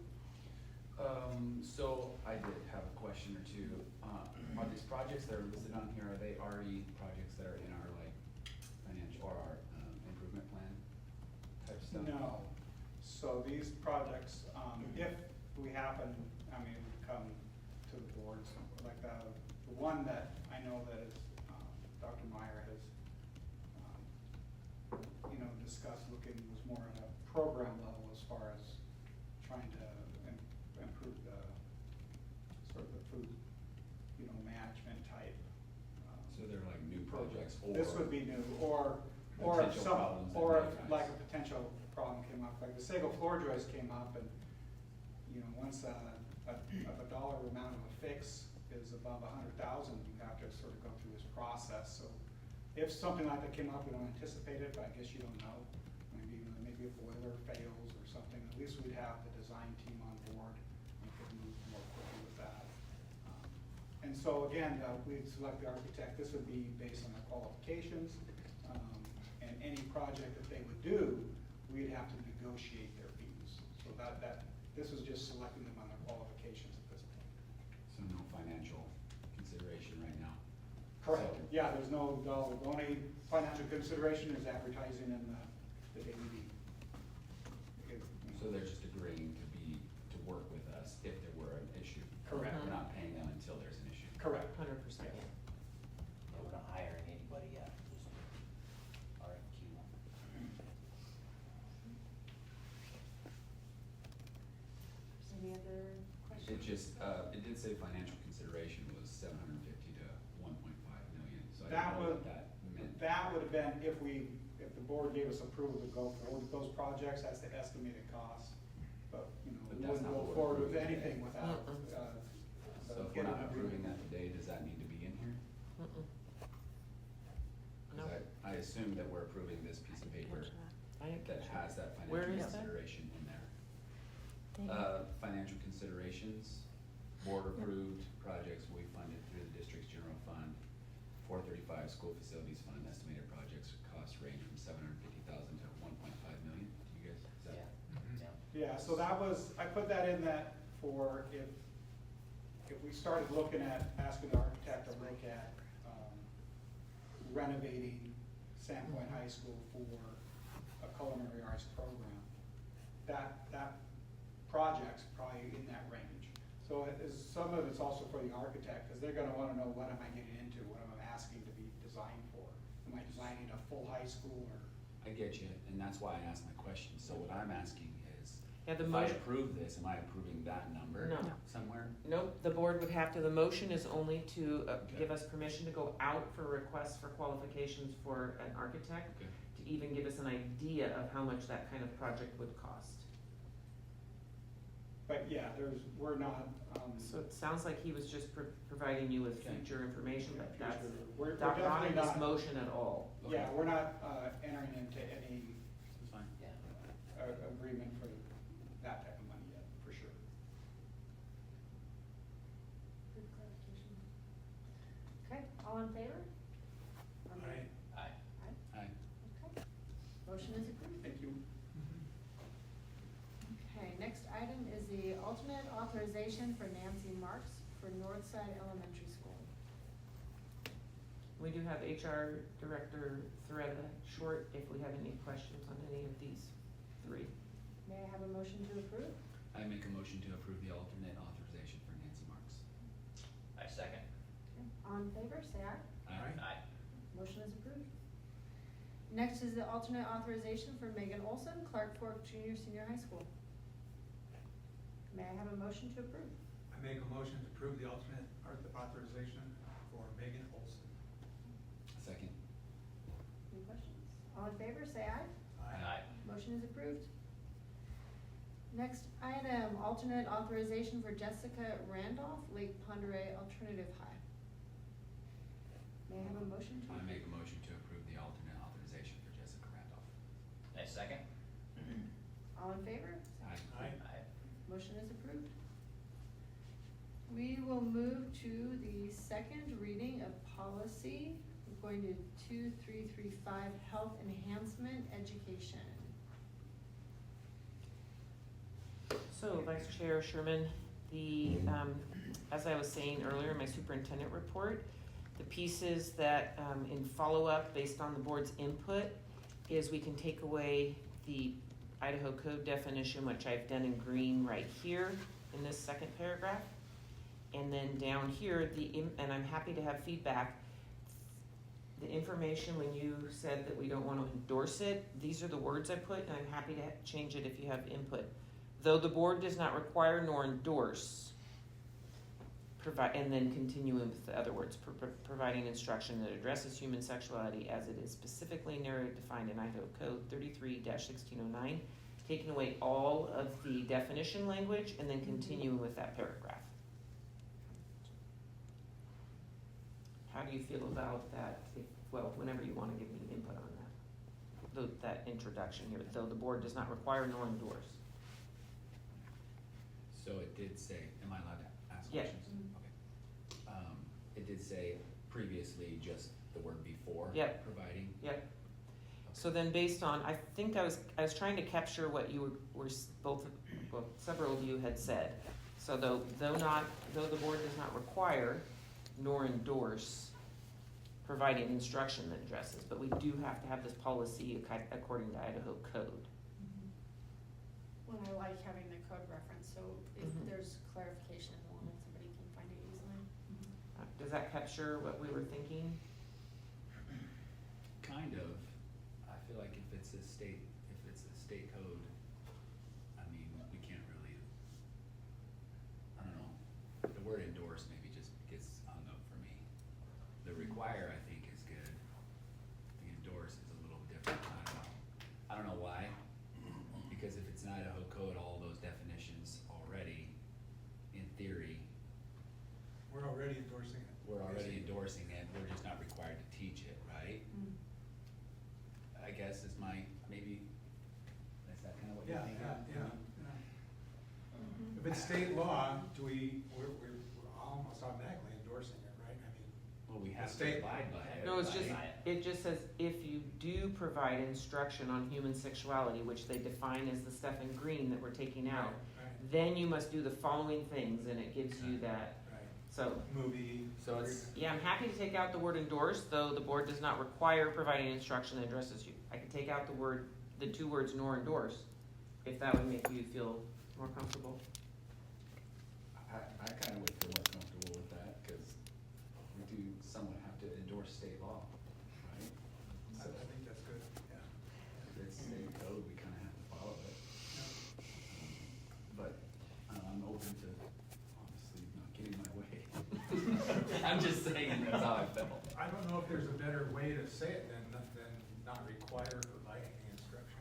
So I did have a question or two. Are these projects that are listed on here, are they already projects that are in our like financial or our improvement plan type stuff? No. So these projects, if we happen, I mean, we come to the board, something like that. The one that I know that is, Dr. Meyer has, discussed looking was more at a program level as far as trying to improve the, sort of the food, management type. So they're like new projects or? This would be new, or if potential some, problems that or may if arise. like a potential problem came up, like the Sago floor joist came up and, once a dollar amount of a fix is above $100,000, you have to sort of go through this process. So if something like that came up, we don't anticipate it, but I guess you don't know. Maybe a boiler fails or something, at least we'd have the design team on board and could move more quickly with that. And so again, we'd select the architect. This would be based on their qualifications, and any project that they would do, we'd have to negotiate their fees. So this was just selecting them on their qualifications at this point. So no financial consideration right now? Correct. So- Yeah, there's no dollar. The only financial consideration is advertising in the daily. So they're just agreeing to work with us if there were an issue? Correct. We're not paying them until there's an issue? Correct. 100%. Yes. Yeah, we're not hiring anybody yet, just RFQ. Any other questions? It just, it did say financial consideration was 750 to 1.5 million, so I That didn't know would- what that meant. That would have been if the board gave us approval to go forward with those projects, that's the estimated cost. But, we But that's wouldn't not go what we're forward with approving anything today. without, So if we're getting not an approving agreement. that today, does that need to be in here? No. Because I assume that we're approving this piece of paper that has that Where financial is that? consideration in there. Financial considerations, board approved projects will be funded through the district's general fund. 435 school facilities fund, estimated projects costs range from 750,000 to 1.5 million. Do you guys, is that? Yeah. Yeah, so that was, I put that in that for if we started looking at, asking the architect to look at renovating Sandpoint High School for a culinary arts program, that project's probably in that range. So some of it's also for the architect, because they're gonna wanna know, what am I getting into, what am I asking to be designed for? Am I designing a full high school or? I get you, and that's why I asked my question. So what I'm asking is, Yeah, the if I motion, approve this, am I approving that number? No. Somewhere? nope, the board would have to, the motion is only to give us permission to go out for requests for qualifications for an architect, Okay. to even give us an idea of how much that kind of project would cost. But yeah, we're not, So it sounds like he was just providing you with Okay. future information, but that's we're not definitely in this not, motion at all. yeah, we're not entering into any That's fine. Yeah. agreement for that type of money yet, for sure. Good clarification. Okay, all in favor? Aye. Aye. Aye. Okay, motion is approved. Thank you. Okay, next item is the alternate authorization for Nancy Marks for Northside Elementary School. We do have HR Director Thoretta Short if we have any questions on any of these three. May I have a motion to approve? I make a motion to approve the alternate authorization for Nancy Marks. I second. Okay, all in favor, say aye. Aye. Motion is approved. Next is the alternate authorization for Megan Olson, Clark Fork Junior Senior High School. May I have a motion to approve? I make a motion to approve the alternate authorization for Megan Olson. Second. Any questions? All in favor, say aye. Aye. Motion is approved. Next item, alternate authorization for Jessica Randolph, Lake Pondere Alternative High. May I have a motion to? I make a motion to approve the alternate authorization for Jessica Randolph. I second. All in favor? Aye. Aye. Motion is approved. We will move to the second reading of policy. We're going to 2335, health enhancement education. So, Vice Chair Sherman, as I was saying earlier in my superintendent report, the pieces that, in follow-up based on the board's input, is we can take away the Idaho Code definition, which I've done in green right here in this second paragraph. And then down here, and I'm happy to have feedback, the information when you said that we don't want to endorse it, these are the words I put, and I'm happy to change it if you have input. Though the board does not require nor endorse, and then continuing with the other words, providing instruction that addresses human sexuality as it is specifically narrowly defined in Idaho Code 33-1609, taking away all of the definition language and then continuing with that paragraph. How do you feel about that? Whenever you want to give me input on that. That introduction here, though the board does not require nor endorse. So it did say, am I allowed to ask Yeah. questions? Okay. It did say previously just the word before. Yep. Providing. Yep. So then based on, I think I was trying to capture what you were several of you had said. So though the board does not require nor endorse providing instruction that addresses, but we do have to have this policy according to Idaho Code. Well, I like having the code reference, so if Mhm. there's clarification in one, somebody can find it easily. Does that capture what we were thinking? Kind of. I feel like if it's a state code, I mean, we can't really, I don't know, the word endorse maybe just gets hung up for me. The require, I think, is good. The endorse is a little different, I don't know why. Because if it's not Idaho Code, all those definitions already, in theory, We're already endorsing it. we're already endorsing it, we're just not required to teach it, right? I guess is maybe, is that kind of what you're Yeah, thinking? If it's state law, we're almost automatically endorsing it, right? I mean, Well, we have to State- abide by it. No, it's just, right? it just says, if you do provide instruction on human sexuality, which they define as the stuff in green that we're taking out, right, then you must do the following things, and it gives you that, right. so. Movie. So it's, Yeah, I'm happy to take out the word endorse, though the board does not require providing instruction that addresses you. I could take out the two words nor endorse, if that would make you feel more comfortable. I kind of would feel more comfortable with that, because we do somewhat have to endorse state law, right? I think that's good, yeah. If it's state code, we kind of have to follow it. But I'm open to honestly not getting my way. I'm just saying that's how I felt. I don't know if there's a better way to say it than not require providing the instruction.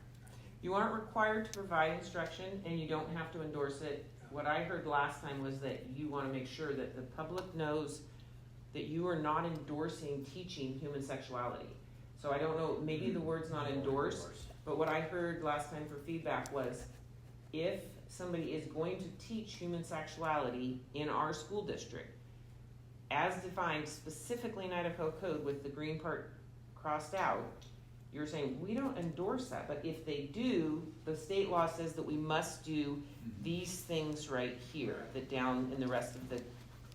You aren't required to provide instruction, and you don't have to endorse it. What I heard last time was that you want to make sure that the public knows that you are not endorsing teaching human sexuality. So I don't know, maybe the word's not endorsed, but what I heard last time for feedback was, if somebody is going to teach human sexuality in our school district, as defined specifically in Idaho Code with the green part crossed out, you're saying, we don't endorse that, but if they do, the state law says that we must do these things right here, that down in the rest of the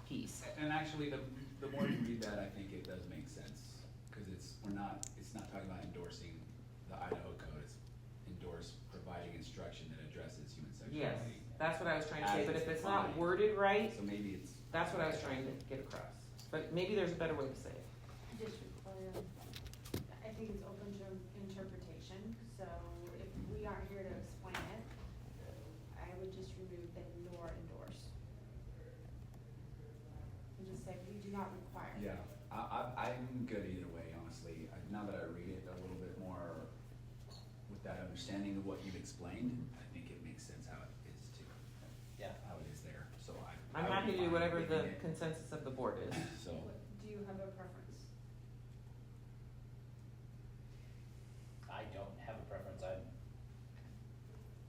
piece. And actually, the more you read that, I think it does make sense, because it's not talking about endorsing the Idaho Code, it's endorse providing instruction that addresses human Yes, sexuality. that's what I was trying to say, As but it's if it's not defined. worded right, So maybe it's. that's what I was trying to get across. But maybe there's a better way to say it. Just require, I think it's open to interpretation, so if we aren't here to explain it, I would just remove the nor endorse. And just say, we do not require. Yeah, I'm good either way, honestly. Now that I read it a little bit more with that understanding of what you've explained, I think it makes sense how it is I'm happy to do whatever the consensus of the board is. So, Do you have a preference? I don't have a preference,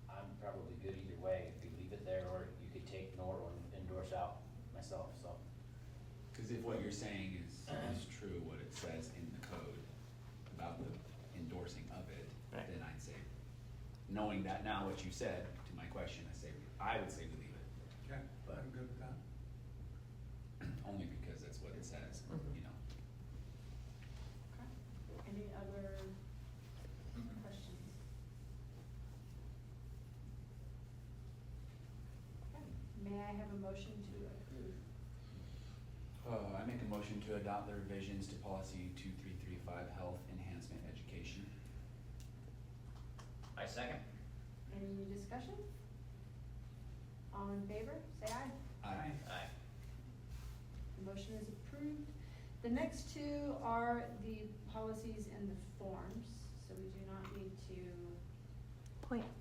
I'm probably good either way, if you leave it there, or you could take nor or endorse out myself, so. cause if what you're saying is true, what it says in the code about the endorsing of it, Right. then I'd say, knowing that now what you said to my question, I would say we leave it. Okay, I'm good with that. Only because that's what it says, you know. Any other questions? Okay. May I have a motion to approve? I make a motion to adopt the revisions to policy 2335, health enhancement education. I second. Any discussion? All in favor, say aye. Aye. Aye. The motion is approved. The next two are the policies and the forms, so we do not need to,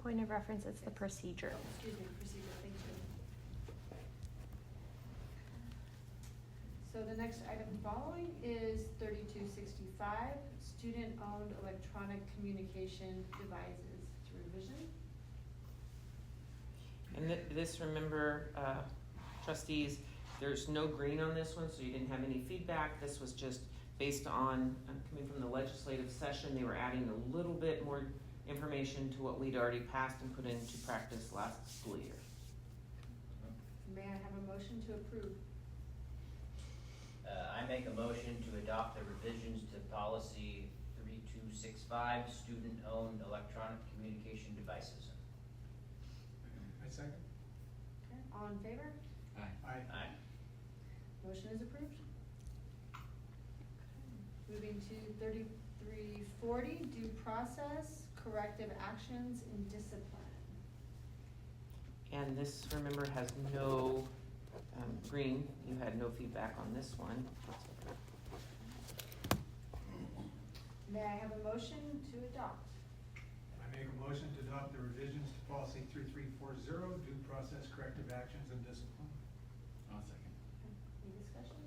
Point of reference, it's the procedure. excuse me, procedure, thank you. So the next item following is 3265, student-owned electronic communication devices. It's a revision. And this, remember, trustees, there's no green on this one, so you didn't have any feedback. This was just based on, coming from the legislative session, they were adding a little bit more information to what we'd already passed and put into practice last school year. May I have a motion to approve? I make a motion to adopt the revisions to policy 3265, student-owned electronic communication devices. I second. Okay, all in favor? Aye. Aye. Motion is approved. Moving to 3340, due process, corrective actions, and discipline. And this, remember, has no, green. You had no feedback on this one. May I have a motion to adopt? I make a motion to adopt the revisions to policy 3340, due process, corrective actions, and discipline. I'll second. Any discussion?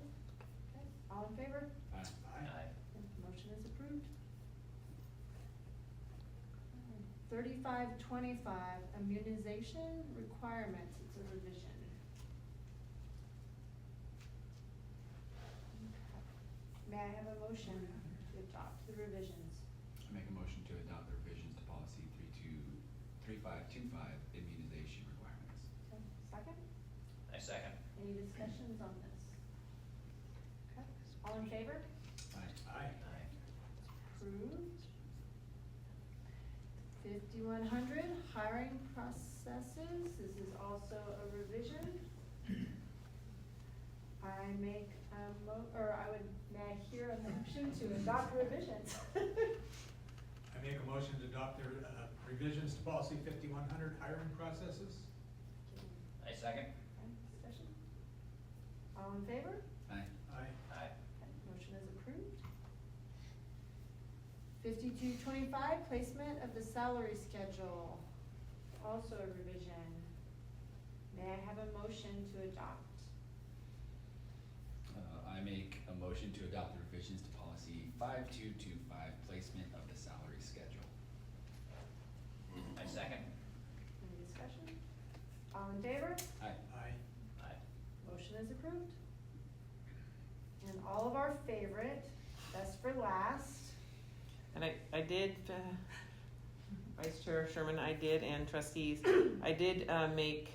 Okay, all in favor? Aye. Aye. Motion is approved. 3525, immunization requirements, it's a revision. May I have a motion to adopt the revisions? I make a motion to adopt the revisions to policy 3525, immunization requirements. Okay, second? I second. Any discussions on this? Okay, all in favor? Aye. Aye. Aye. Approved. 5100, hiring processes, this is also a revision. I make may I hear a motion to adopt revisions? I make a motion to adopt the revisions to policy 5100, hiring processes. I second. Okay, discussion? All in favor? Aye. Aye. Aye. Okay, motion is approved. 5225, placement of the salary schedule, also a revision. May I have a motion to adopt? I make a motion to adopt the revisions to policy 5225, placement of the salary schedule. I second. Any discussion? All in favor? Aye. Aye. Aye. Motion is approved. And all of our favorite, best for last. And I did, Vice Chair Sherman, I did, and trustees, I did make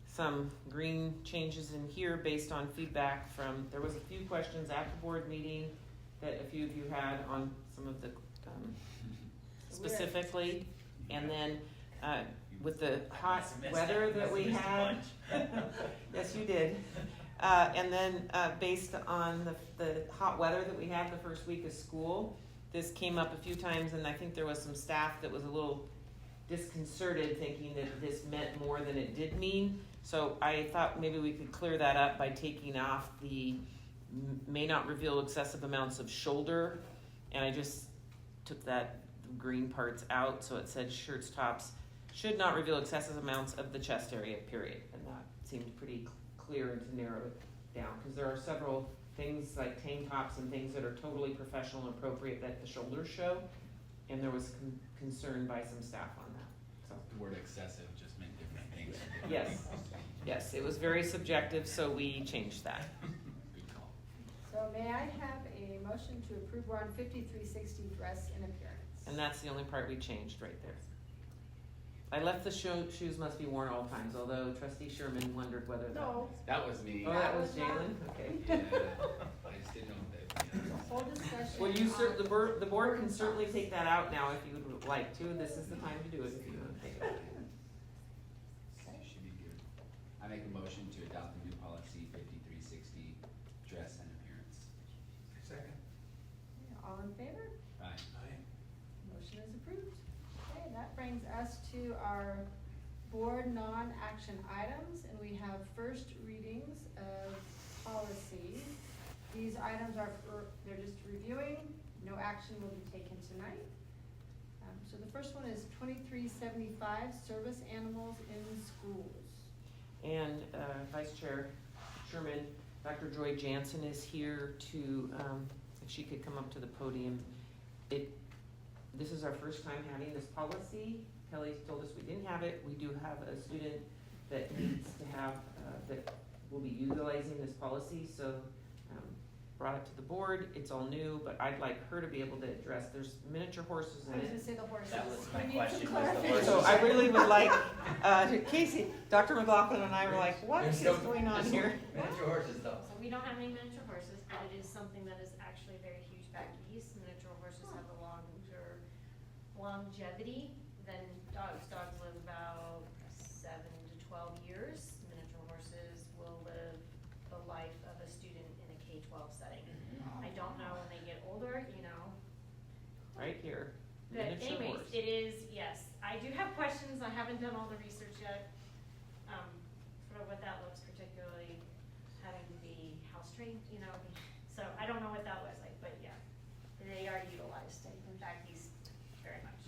some green changes in here based on feedback from, there was a few questions at the board meeting that a few of you had on some of the, specifically. And then, with the hot weather that we had. Yes, you did. And then, based on the hot weather that we had the first week of school, this came up a few times, and I think there was some staff that was a little disconcerted, thinking that this meant more than it did mean. So I thought maybe we could clear that up by taking off the may not reveal excessive amounts of shoulder, and I just took that green parts out, so it said shirts, tops should not reveal excessive amounts of the chest area, period. And that seemed pretty clear and to narrow it down, because there are several things like tank tops and things that are totally professional and appropriate that the shoulders show, and there was concern by some staff on that, so. The word excessive just meant different things. Yes, yes, it was very subjective, so we changed that. Good call. So may I have a motion to approve Ron 5360 dress and appearance? And that's the only part we changed right there. I left the shoes must be worn all times, although trustee Sherman wondered whether that. No. That was me. Oh, that was That was Jalen, okay. Yeah, I just didn't know that. Full discussion. Well, you on the board can board certainly tops. take that out now if you would like to, this is the time to do it if you want to take it out. Should be good. I make a motion to adopt the new policy 5360, dress and appearance. Second. All in favor? Aye. Aye. Motion is approved. Okay, that brings us to our board non-action items, and we have first readings of policy. These items are they're just reviewing, no action will be taken tonight. So the first one is 2375, service animals in schools. And Vice Chair Sherman, Dr. Joy Jansen is here to, if she could come up to the podium. This is our first time having this policy. Kelly told us we didn't have it. We do have a student that needs to have, that will be utilizing this policy, so brought it to the board. It's all new, but I'd like her to be able to address, there's miniature horses I in was it. gonna say the horses. That was my We need some question, was the clarification. horses. So I really would like, Casey, Dr. McLaughlin and I were like, what is going on here? Miniature horses though. So we don't have any miniature horses, but it is something that is actually very huge back east. Miniature horses have a longer longevity than dogs. Dogs live about 7 to 12 years. Miniature horses will live the life of a student in a K-12 setting. I don't know when they get older, Right here, But miniature anyways, horse. it is, yes, I do have questions, I haven't done all the research yet, sort of what that looks, particularly having to be house trained, so I don't know what that looks like, but yeah, they are utilized, in fact, these very much.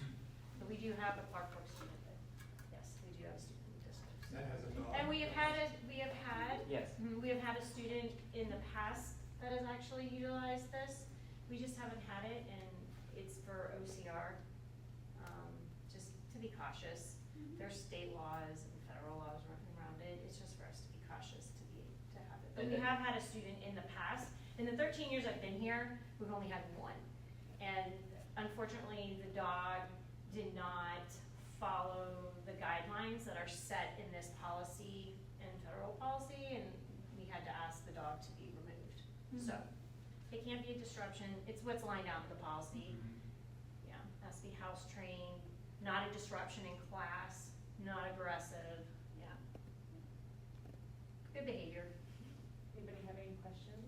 But we do have a Park Brook student, but yes, we do have a student in the district. That has a dog. And we have had Yes. we have had a student in the past that has actually utilized this. We just haven't had it, and it's for OCR, just to be cautious. There's state laws and federal laws running around it. It's just for us to be cautious to have it. But we have had a student in the past. In the 13 years I've been here, we've only had one. And unfortunately, the dog did not follow the guidelines that are set in this policy and federal policy, and we had to ask the dog to be removed. So it can't be a disruption. It's what's lined out in the policy. Yeah, has to be house trained, not a disruption in class, not aggressive. Yeah, good behavior. Anybody have any questions?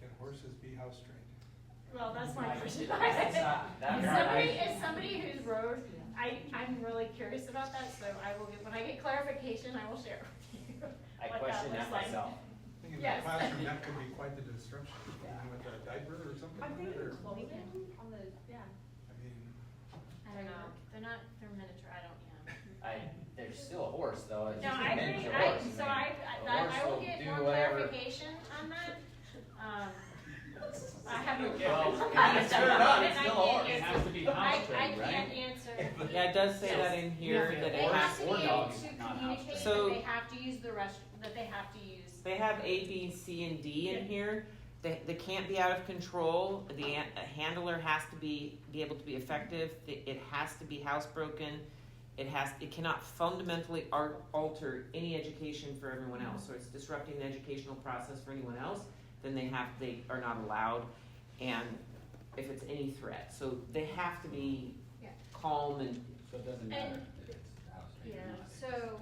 Can horses be house trained? Well, that's my question. That's As somebody who's rode, I'm really curious about that, so I will when I get clarification, I will share with you. I what question that looks like. myself. I think in the Yes. classroom, that could be quite the disruption, even with a diaper or something Are on they it, or, clothing on the, yeah. I mean, I don't know. They're miniature. I don't, yeah. There's still a horse though, it's No, just I a agree. miniature horse. So mean, I a horse will get do more whatever. clarification on that. I have no. Well, I it's still not, it's can't still a horse. answer. It has to be house I trained, right? can't answer. Yeah, it does say that in here, that They it have has, to be or able dog, to not house communicate trained. So- that they have to use the that they have to use. they have A, B, C, and D in here. They can't be out of control. A handler has to be able to be effective. It has to be housebroken. It cannot fundamentally alter any education for everyone else. So it's disrupting the educational process for anyone else. Then they are not allowed. And if it's any threat, so they have to be Yeah. calm and. So it doesn't matter if it's house trained or Yeah, not. so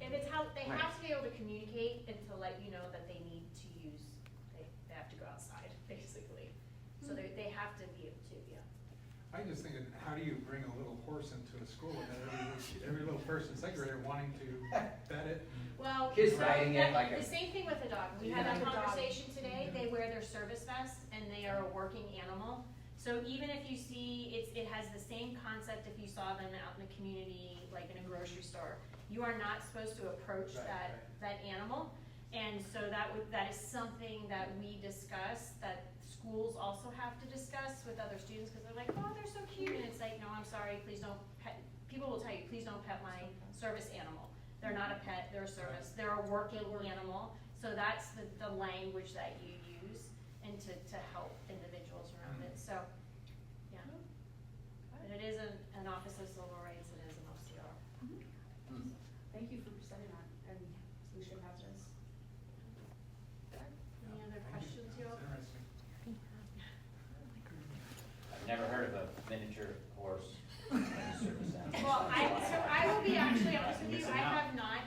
if it's how, they Right. have to be able to communicate and to let you know that they need to use, they have to go outside, basically. So they have to be able to, yeah. I just think, how do you bring a little horse into a school and every little person, secretary wanting to pet it? Well, Kids so riding it like a- the same thing with the dog. We had Yeah. a The dog. conversation today, they wear their service vest and they are a working animal. So even if you see, it has the same concept if you saw them out in the community, like in a grocery store. You are not supposed to approach Right, that animal. And so that is something that we discuss, that schools also have to discuss with other students, because they're like, oh, they're so cute, and it's like, no, I'm sorry, please don't pet, people will tell you, please don't pet my service animal. They're not a pet, they're a service, they're a working animal, so that's the language that you use, and to help individuals around it, so, yeah. But it is an Office of Civil Rights, it is an OCR. Thank you for setting that, and we should have this. Any other questions, you all? Interesting. I've never heard of a miniature horse as a service animal. Well, I will be actually honest with you, I have not.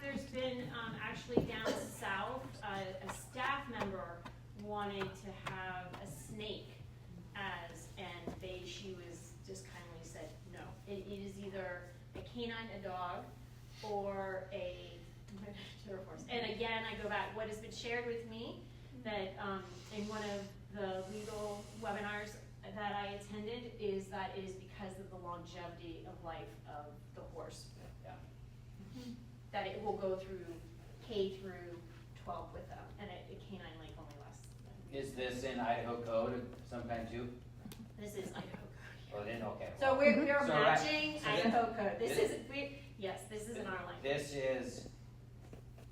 There's been, actually down south, a staff member wanted to have a snake and she was just kindly said, no. It is either a canine, a dog, or a miniature horse. And again, I go back, what has been shared with me, that, in one of the legal webinars that I attended, is that it is because of the longevity of life of the horse. Yeah. That it will go through K through 12 with them, and a canine like only lasts. Is this in Idaho code of some kind too? This is Idaho code. Oh, then, okay. So we're So, right, matching so Idaho code. This this- is, yes, this is in our language. This is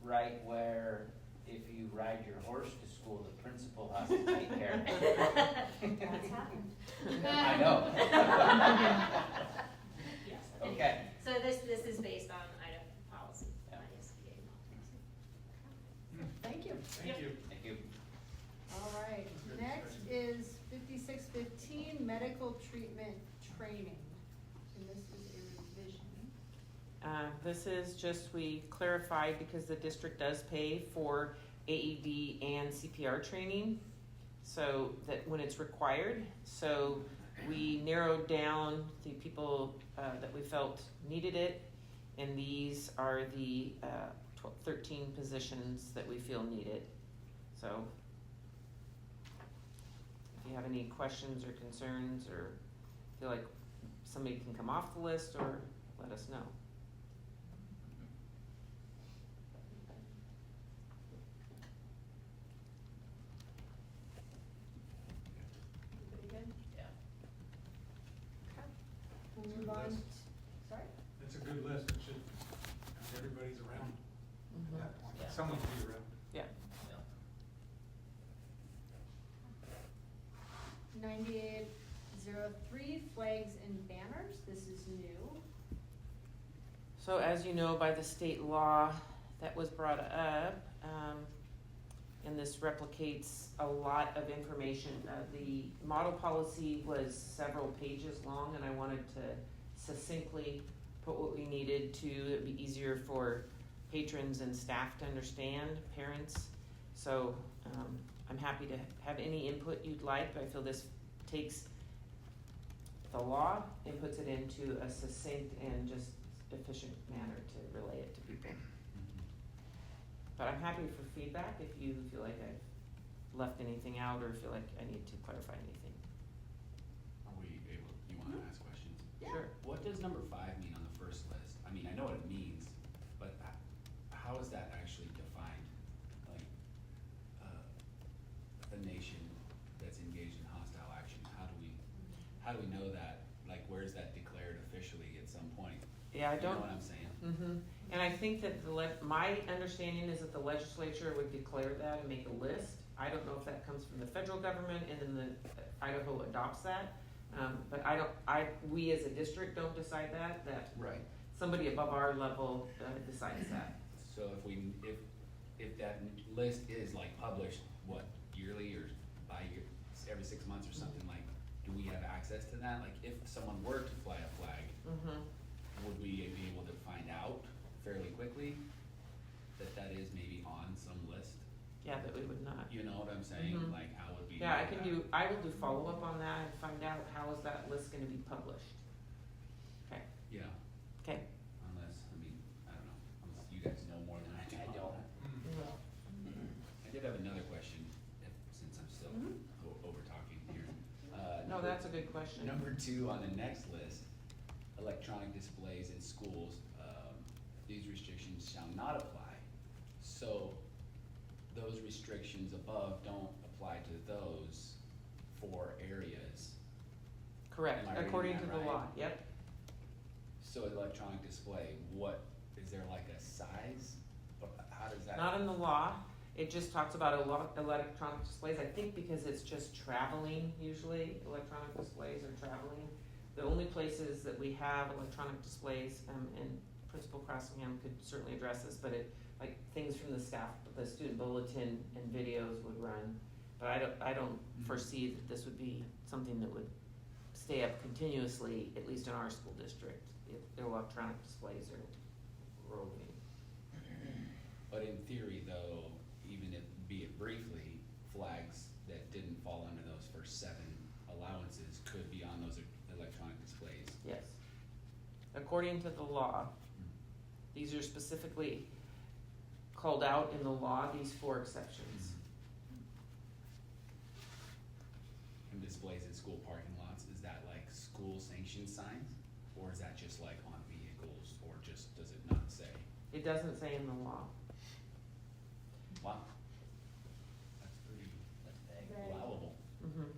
right where if you ride your horse to school, the principal has to take care of it. That's happened. I know. Yes. Okay. So this is based on Idaho policy, Yeah. ISBA policy. Thank you. Thank you. Thank you. All right, Good next discussion. is 5615, medical treatment training. And this is a revision. This is just, we clarified because the district does pay for AED and CPR training, so that when it's required. So we narrowed down the people that we felt needed it, and these are the 13 positions that we feel need it. So if you have any questions or concerns, or feel like somebody can come off the list, or let us know. Everybody good? Yeah. Okay. We'll move on. Sorry? It's a good list, it should, I mean, everybody's around at that point, Yeah. someone will be around. Yeah. 9803, flags and banners. This is new. So as you know, by the state law that was brought up, and this replicates a lot of information. The model policy was several pages long, and I wanted to succinctly put what we needed to, it'd be easier for patrons and staff to understand, parents. So I'm happy to have any input you'd like, but I feel this takes the law and puts it into a succinct and just efficient manner to relay it to people. But I'm happy for feedback if you feel like I've left anything out or feel like I need to clarify anything. Are we able, you wanna ask questions? Sure. What does number 5 mean on the first list? I mean, I know what it means, but how is that actually defined? Like, a nation that's engaged in hostile action, how do we know that? Like, where's that declared officially at some point? Yeah, I You don't. know what I'm saying? Mm-hmm. And I think that my understanding is that the legislature would declare that and make a list. I don't know if that comes from the federal government and then the Idaho adopts that. But we as a district don't decide that Right. somebody above our level decides that. So if that list is like published, what, yearly or every 6 months or something, like, do we have access to that? Like, if someone were to fly a flag, Mm-hmm. would we be able to find out fairly quickly that is maybe on some list? Yeah, that we would not. You know what I'm saying? Mhm. Like, how would we? Yeah, know I that? will do follow-up on that and find out how is that list gonna be published. Okay, Yeah, okay. unless, I mean, I don't know, unless you guys know more than I do. I on don't. that. I did have another question, since I'm still over talking here. No, that's a good question. Number 2 on the next list, electronic displays in schools, these restrictions shall not apply. So those restrictions above don't apply to those 4 areas. Correct, Am I reading according that to the right? law, yep. So electronic display, what, is there like a size? How does that? Not in the law, it just talks about a lot electronic displays, I think because it's just traveling usually, electronic displays are traveling. The only places that we have electronic displays, and Principal Crossingham could certainly address this, but like things from the staff, the student bulletin and videos would run. But I don't foresee that this would be something that would stay up continuously, at least in our school district, if the electronic displays are roving. But in theory though, even if, be it briefly, flags that didn't fall under those first 7 allowances could be on those electronic displays. Yes. According to the law, these are specifically called out in the law, these 4 exceptions. And displays in school parking lots, is that like school sanctioned signs? Or is that just like on vehicles, or just, does it not say? It doesn't say in the law. Wow. That's pretty allowable. Mm-hmm.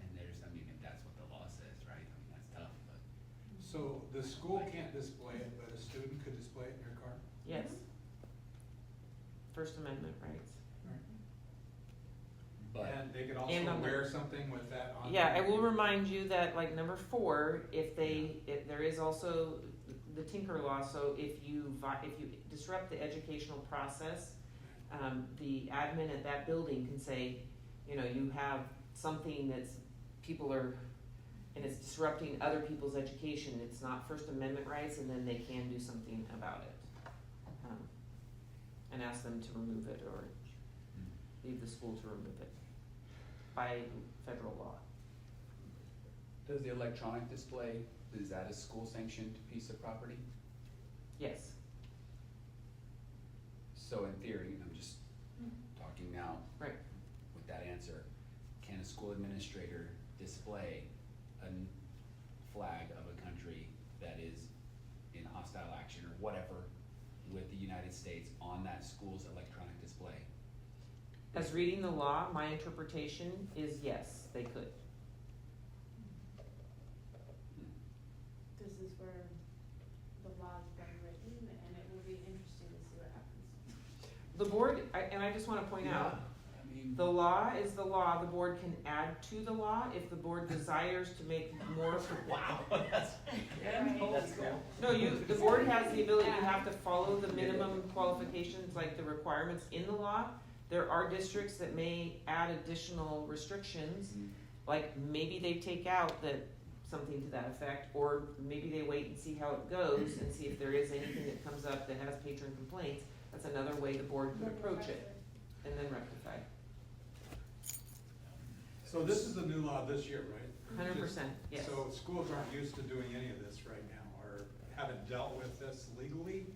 And there's, I mean, if that's what the law says, right? I mean, that's tough, but. So the school can't display it, but a student could display it in their car? Yes. First Amendment rights. But And they could And also on the- wear something with that on? Yeah, I will remind you that like number 4, if there is also the Tinker Law, so if you disrupt the educational process, the admin at that building can say, you know, you have something that's, people are, and it's disrupting other people's education, it's not First Amendment rights, and then they can do something about it. And ask them to remove it or leave the school to remove it by federal law. Does the electronic display, is that a school sanctioned piece of property? Yes. So in theory, I'm just talking now. Right. With that answer, can a school administrator display a flag of a country that is in hostile action or whatever with the United States on that school's electronic display? As reading the law, my interpretation is yes, they could. This is where the law's been written, and it will be interesting to see what happens. The board, and I just wanna point out, I mean, the law is the law, the board can add to the law if the board desires to make more. Wow, that's cool. No, the board has the ability, you have to follow the minimum qualifications, like the requirements in the law. There are districts that may add additional restrictions, like maybe they take out something to that effect, or maybe they wait and see how it goes and see if there is anything that comes up that has patron complaints. That's another way the board could approach it, and then rectify. So this is the new law this year, right? 100%, yes. So schools aren't used to doing any of this right now, or haven't dealt with this legally?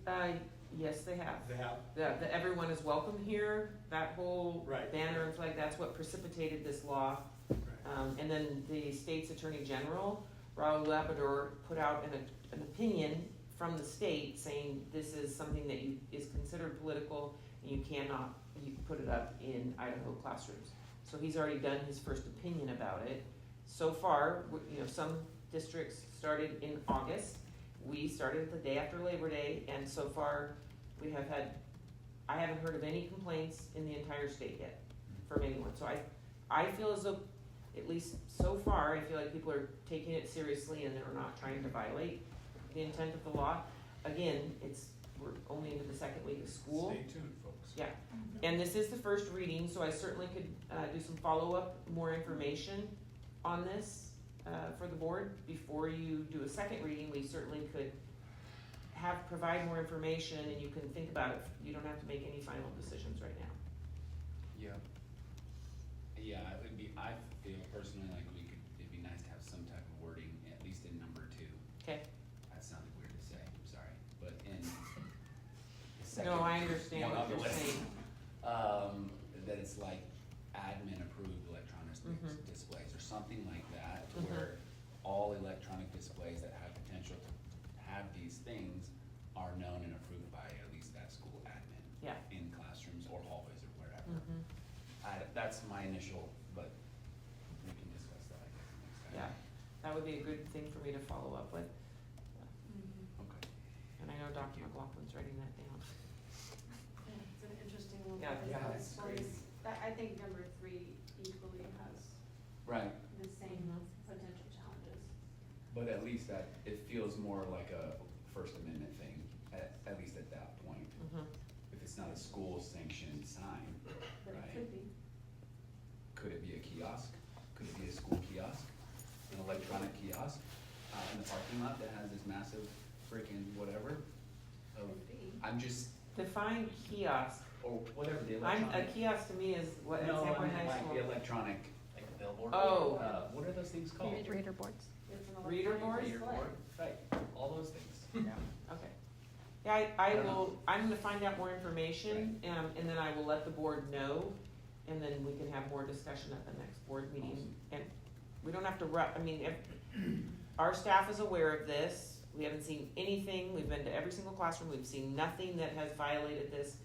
Yes, they have. They have? The everyone is welcome here, that whole Right. banner and flag, that's what precipitated this law. Right. And then the state's attorney general, Raul Labrador, put out an opinion from the state saying this is something that is considered political and you cannot put it up in Idaho classrooms. So he's already done his first opinion about it. So far, some districts started in August. We started the day after Labor Day, and so far I haven't heard of any complaints in the entire state yet from anyone. So I feel as though, at least so far, I feel like people are taking it seriously and they're not trying to violate the intent of the law. Again, we're only into the second week of school. Stay tuned, folks. Yeah, and this is the first reading, so I certainly could do some follow-up, more information on this for the board. Before you do a second reading, we certainly could provide more information and you can think about it. You don't have to make any final decisions right now. yeah. Yeah, I feel personally like it'd be nice to have some type of wording, at least in number 2. Okay. That sounded weird to say, I'm sorry, but in the second. No, I understand one what on the you're list, saying. that it's like admin approved electronic displays or something like that, to where all electronic displays that have potential to have these things are known and approved by at least that school admin. Yeah. In classrooms or hallways or wherever. Mhm. That's my initial, but we can discuss that, I guess, next time. Yeah, that would be a good thing for me to follow up with. Okay. And I know Dr. McLaughlin's writing that down. It's an interesting one. Yeah, because yeah, this it's one is- crazy. I think number 3 equally has Right, the same Mhm. potential challenges. but at least that, it feels more like a First Amendment thing, at least at that point. Mhm. If it's not a school sanctioned sign, But right? it could be. Could it be a kiosk? Could it be a school kiosk? An electronic kiosk, in the parking lot that has this massive freaking whatever? So, Could be. I'm just, Define kiosk. or whatever, the A electronic. kiosk to me is what, at No, I Sanborn mean High like School. the electronic, Like a billboard? Oh, what are those things called? Reader boards. It's an Reader electronic board? Reader display. board, right, all those things. okay. Yeah, I don't know. will, I'm gonna find out more information, and then I will let the board know, and then we can have more discussion at the next board meeting. Awesome. And we don't have to I mean, if, our staff is aware of this, we haven't seen anything, we've been to every single classroom, we've seen nothing that has violated this.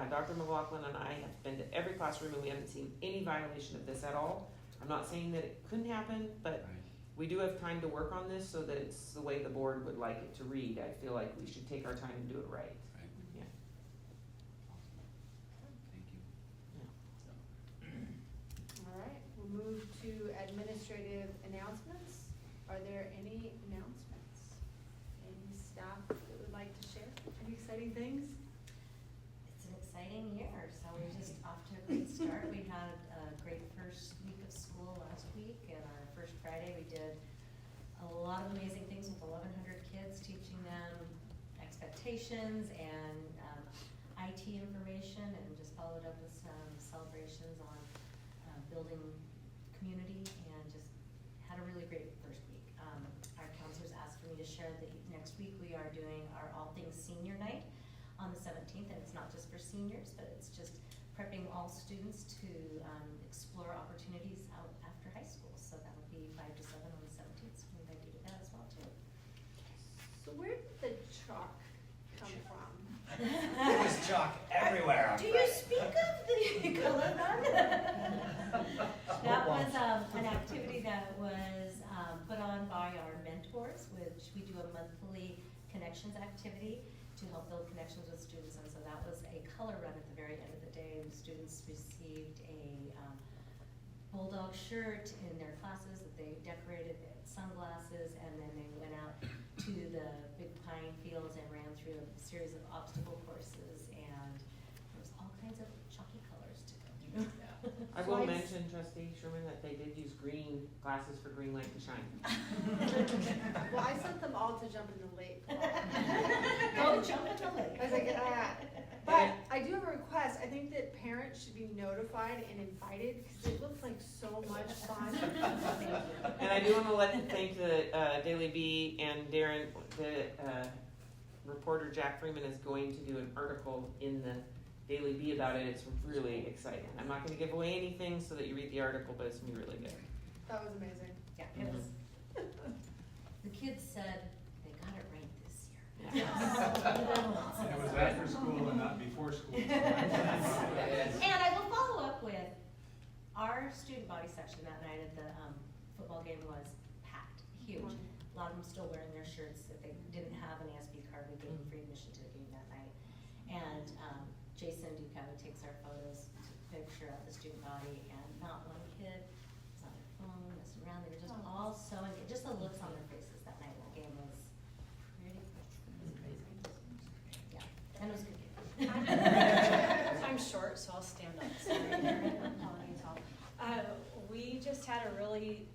Dr. McLaughlin and I have been to every classroom and we haven't seen any violation of this at all. I'm not saying that it couldn't happen, but Right. we do have time to work on this so that it's the way the board would like it to read. I feel like we should take our time and do it right. Right. Yeah. Thank you. All right, we'll move to administrative announcements. Are there any announcements? Any staff that would like to share? Any exciting things? It's an exciting year, so we're just off to a great start. We had a great first week of school last week, and our first Friday, we did a lot of amazing things with 1,100 kids, teaching them expectations and IT information, and just followed up with some celebrations on building community, and just had a really great first week. Our counselors asked for me to share that next week we are doing our All Things Senior Night on the 17th, and it's not just for seniors, but it's just prepping all students to explore opportunities out after high school. So that will be 5 to 7 on the 17th, so we invite you to that as well too. So where did the chalk come from? There was chalk everywhere on Do you Friday. speak of the color run? That was an activity that was put on by our mentors, which we do a monthly connections activity to help build connections with students. And so that was a color run at the very end of the day. The students received a bulldog shirt in their classes that they decorated, they had sunglasses, and then they went out to the big pine fields and ran through a series of obstacle courses, and there was all kinds of chalky colors to go through. I will Twice. mention, Trustee Sherman, that they did use green glasses for green light to shine. Well, I sent them all to jump in the lake. Go jump in the lake. I was like, but I do have a request. I think that parents should be notified and invited because it looks like so much fun. Thank you. And I do want to thank the Daily Bee and Darren, the reporter Jack Freeman is going to do an article in the Daily Bee about it. It's really exciting. I'm not going to give away anything so that you read the article, but it's going to be really good. That was amazing. Yeah, it was. The kids said they got it right this year. And it was after school and not before school. And I will follow up with, our student body section that night at the football game was packed, huge. A lot of them still wearing their shirts. If they didn't have an ASB card, we gave them free admission to the game that night. And Jason Ducado takes our photos, took a picture of the student body, and not one kid was on their phone, messing around. They were just all so, just the looks on their faces that night when the game was pretty cool. It was crazy. Yeah, and it was a good game. I'm short, so I'll stand up. Sorry. We just had a really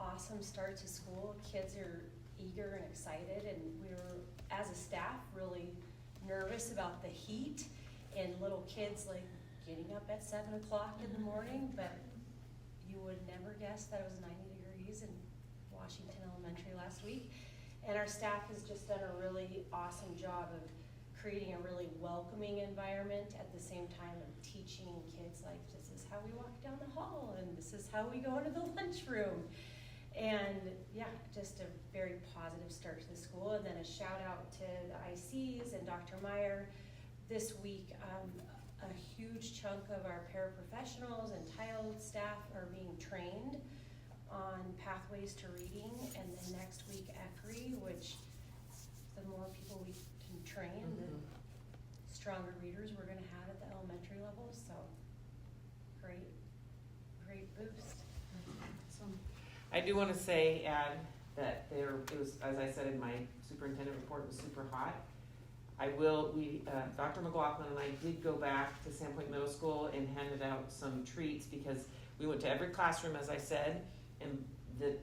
awesome start to school. Kids are eager and excited, and we were, as a staff, really nervous about the heat and little kids like getting up at 7 o'clock in the morning, but you would never guess that it was 90 degrees in Washington Elementary last week. And our staff has just done a really awesome job of creating a really welcoming environment at the same time of teaching kids like, this is how we walk down the hall and this is how we go into the lunchroom. And yeah, just a very positive start to the school. And then a shout out to the ICs and Dr. Meyer. This week, a huge chunk of our paraprofessionals and tile staff are being trained on pathways to reading. And then next week, ECRI, which the more people we can train, the stronger readers we're gonna have at the elementary level. So great boost. I do want to say, add that it was, as I said in my superintendent report, it was super hot. Dr. McLaughlin and I did go back to Sandpoint Middle School and handed out some treats because we went to every classroom, as I said, and there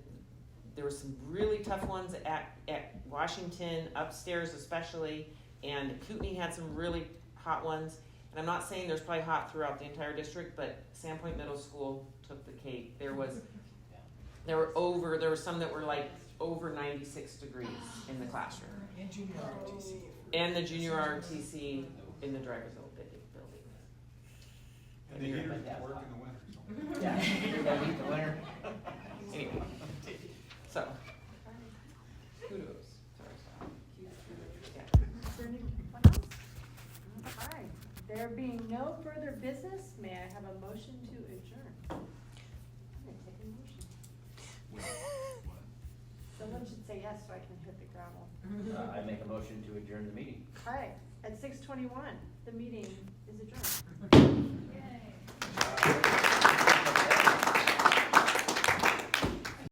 were some really tough ones at Washington, upstairs especially, and Kootenai had some really hot ones. And I'm not saying there's probably hot throughout the entire district, but Sandpoint Middle School took the cake. There were some that were like over 96 degrees in the classroom. And junior ROTC. And the junior ROTC in the Driversville building. And the heaters don't work in the winter, so. Yeah, you're gonna beat the winter. Anyway, so, kudos. Yeah. Is there anyone else? All right, there being no further business, may I have a motion to adjourn? I'm gonna take a motion. Someone should say yes so I can hit the gravel. I make a motion to adjourn the meeting. All right, at 6:21, the meeting is adjourned. Yay.